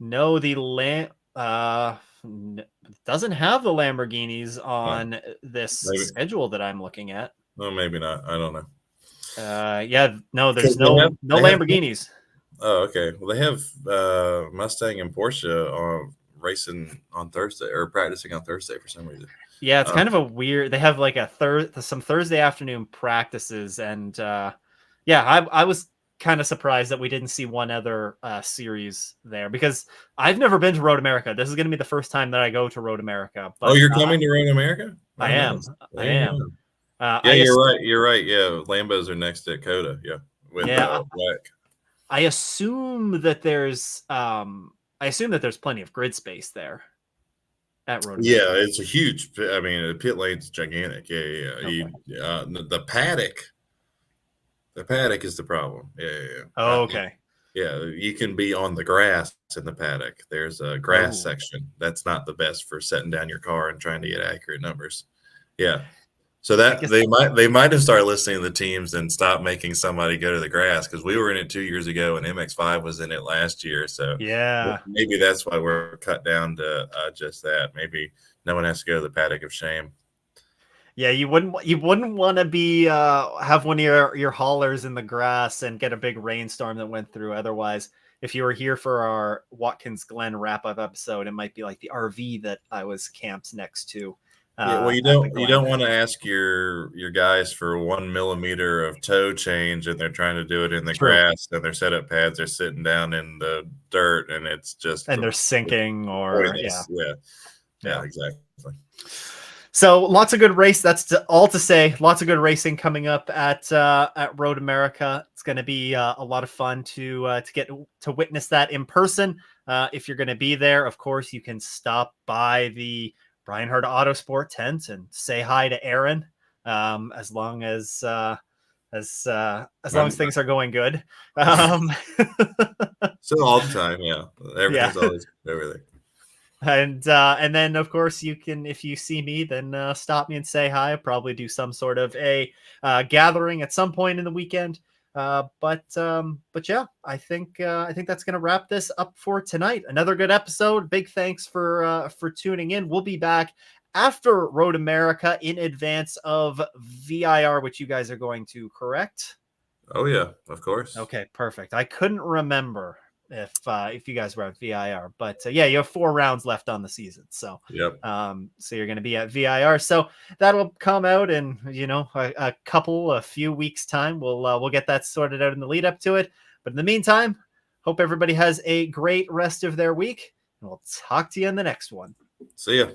No, the doesn't have the Lamborghinis on this schedule that I'm looking at. Well, maybe not. I don't know. No, there's no Lamborghinis. Okay. Well, they have Mustang and Porsche racing on Thursday or practicing on Thursday for some reason. Yeah, it's kind of a weird. They have like some Thursday afternoon practices, and yeah, I was kind of surprised that we didn't see one other series there because I've never been to Road America. This is going to be the first time that I go to Road America. Oh, But you're coming to Road America? I Oh, nice. am, I Yeah, am. yeah, I you're right. You're right. Yeah, Lambos are next to Dakota. Yeah, with yeah, Black. I assume that there's plenty of grid space there at Road America. Yeah, it's a huge. I mean, the pit lane's gigantic. Yeah, yeah. Okay. The paddock. The paddock is the problem. Yeah, yeah. Yeah. Oh, okay. Yeah, you can be on the grass in the paddock. There's a grass section. That's not the best for setting down your car and trying to get accurate numbers. Yeah. So I that guess they might have started listening to the teams and stop making somebody go to the grass because we were in it 2 years ago and MX5 was in it last year. So yeah. maybe that's why we're cut down to just that. Maybe no one has to go to the paddock of shame. Yeah, you wouldn't want to be have one of your haulers in the grass and get a big rainstorm that went through. Otherwise, if you were here for our Watkins Glen wrap up episode, it might be like the RV that I was camped next to. Yeah, well, At the you Glen. don't want to ask your guys for 1 millimeter of toe change, and they're trying to do it in the True. grass, and their setup pads are sitting down in the dirt, and it's just And they're sinking or pointless. Yeah, exactly. So lots of good race. That's all to say. Lots of good racing coming up at Road America. It's going to be a lot of fun to get to witness that in person. If you're going to be there, of course, you can stop by the Brian Hurd Autosport tent and say hi to Aaron. As long as long as things are going good. So all the time, yeah, everything's always everything. And then of course you can, if you see me, then stop me and say hi. I'll probably do some sort of a gathering at some point in the weekend. But yeah, I think that's gonna wrap this up for tonight. Another good episode. Big thanks for tuning in. We'll be back after Road America in advance of VIR, which you guys are going to, correct? Oh yeah, of course. Okay, perfect. I couldn't remember if you guys were at VIR, but yeah, you have 4 rounds left on the season, so yep. So you're going to be at VIR, so that'll come out in a few weeks time. We'll get that sorted out in the lead up to it, but in the meantime, hope everybody has a great rest of their week, and we'll talk to you in the next one. See ya.